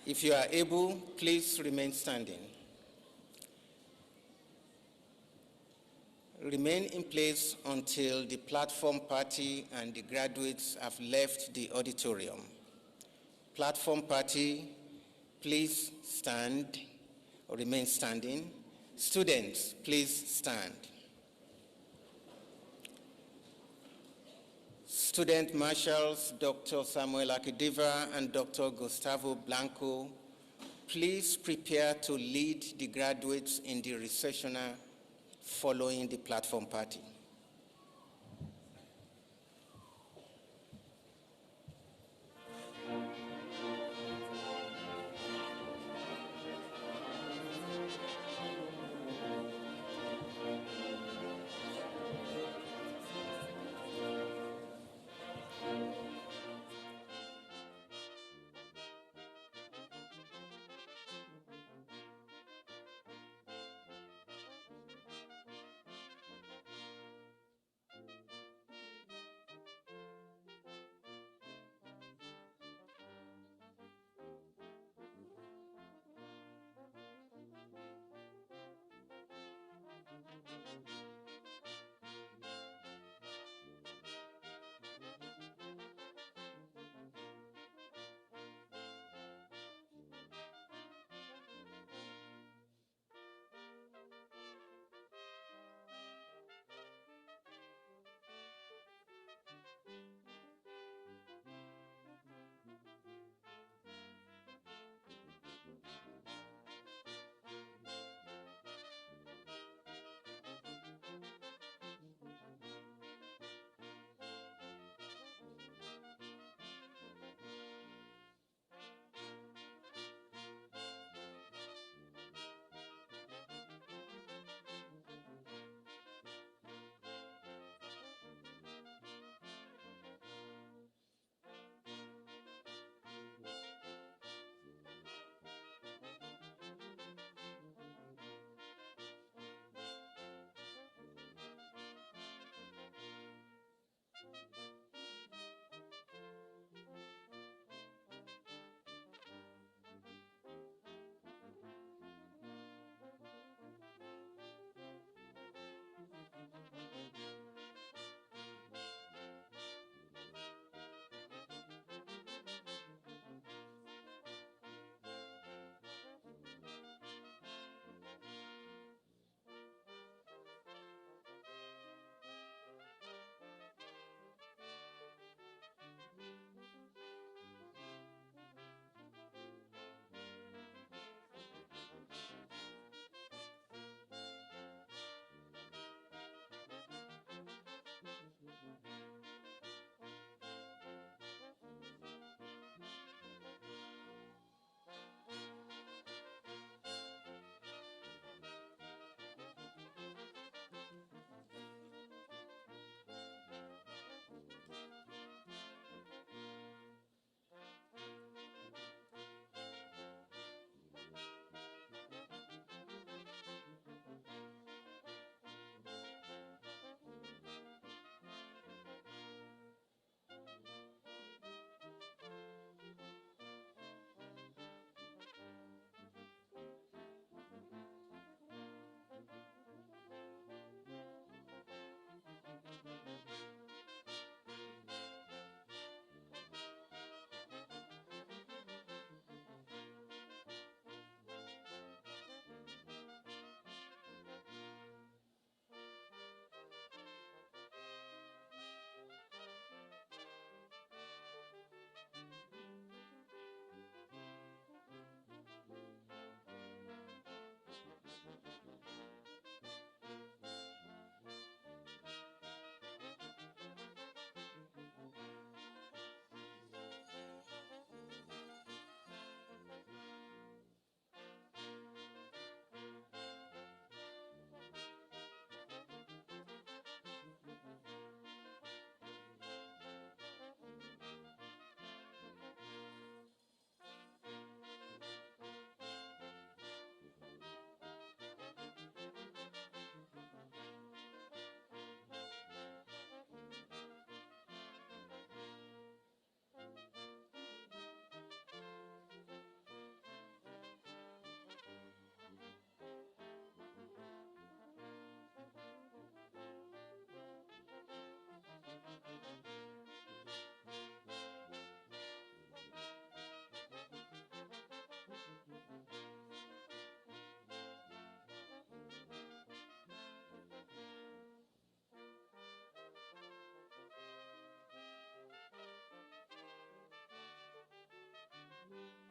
If you are able, please remain standing. Remain in place until the platform party and the graduates have left the auditorium. Platform party, please stand or remain standing. Students, please stand. Student marshals, Dr. Samuel Akidiva and Dr. Gustavo Blanco, please prepare to lead the graduates in the recessional following the platform party. you.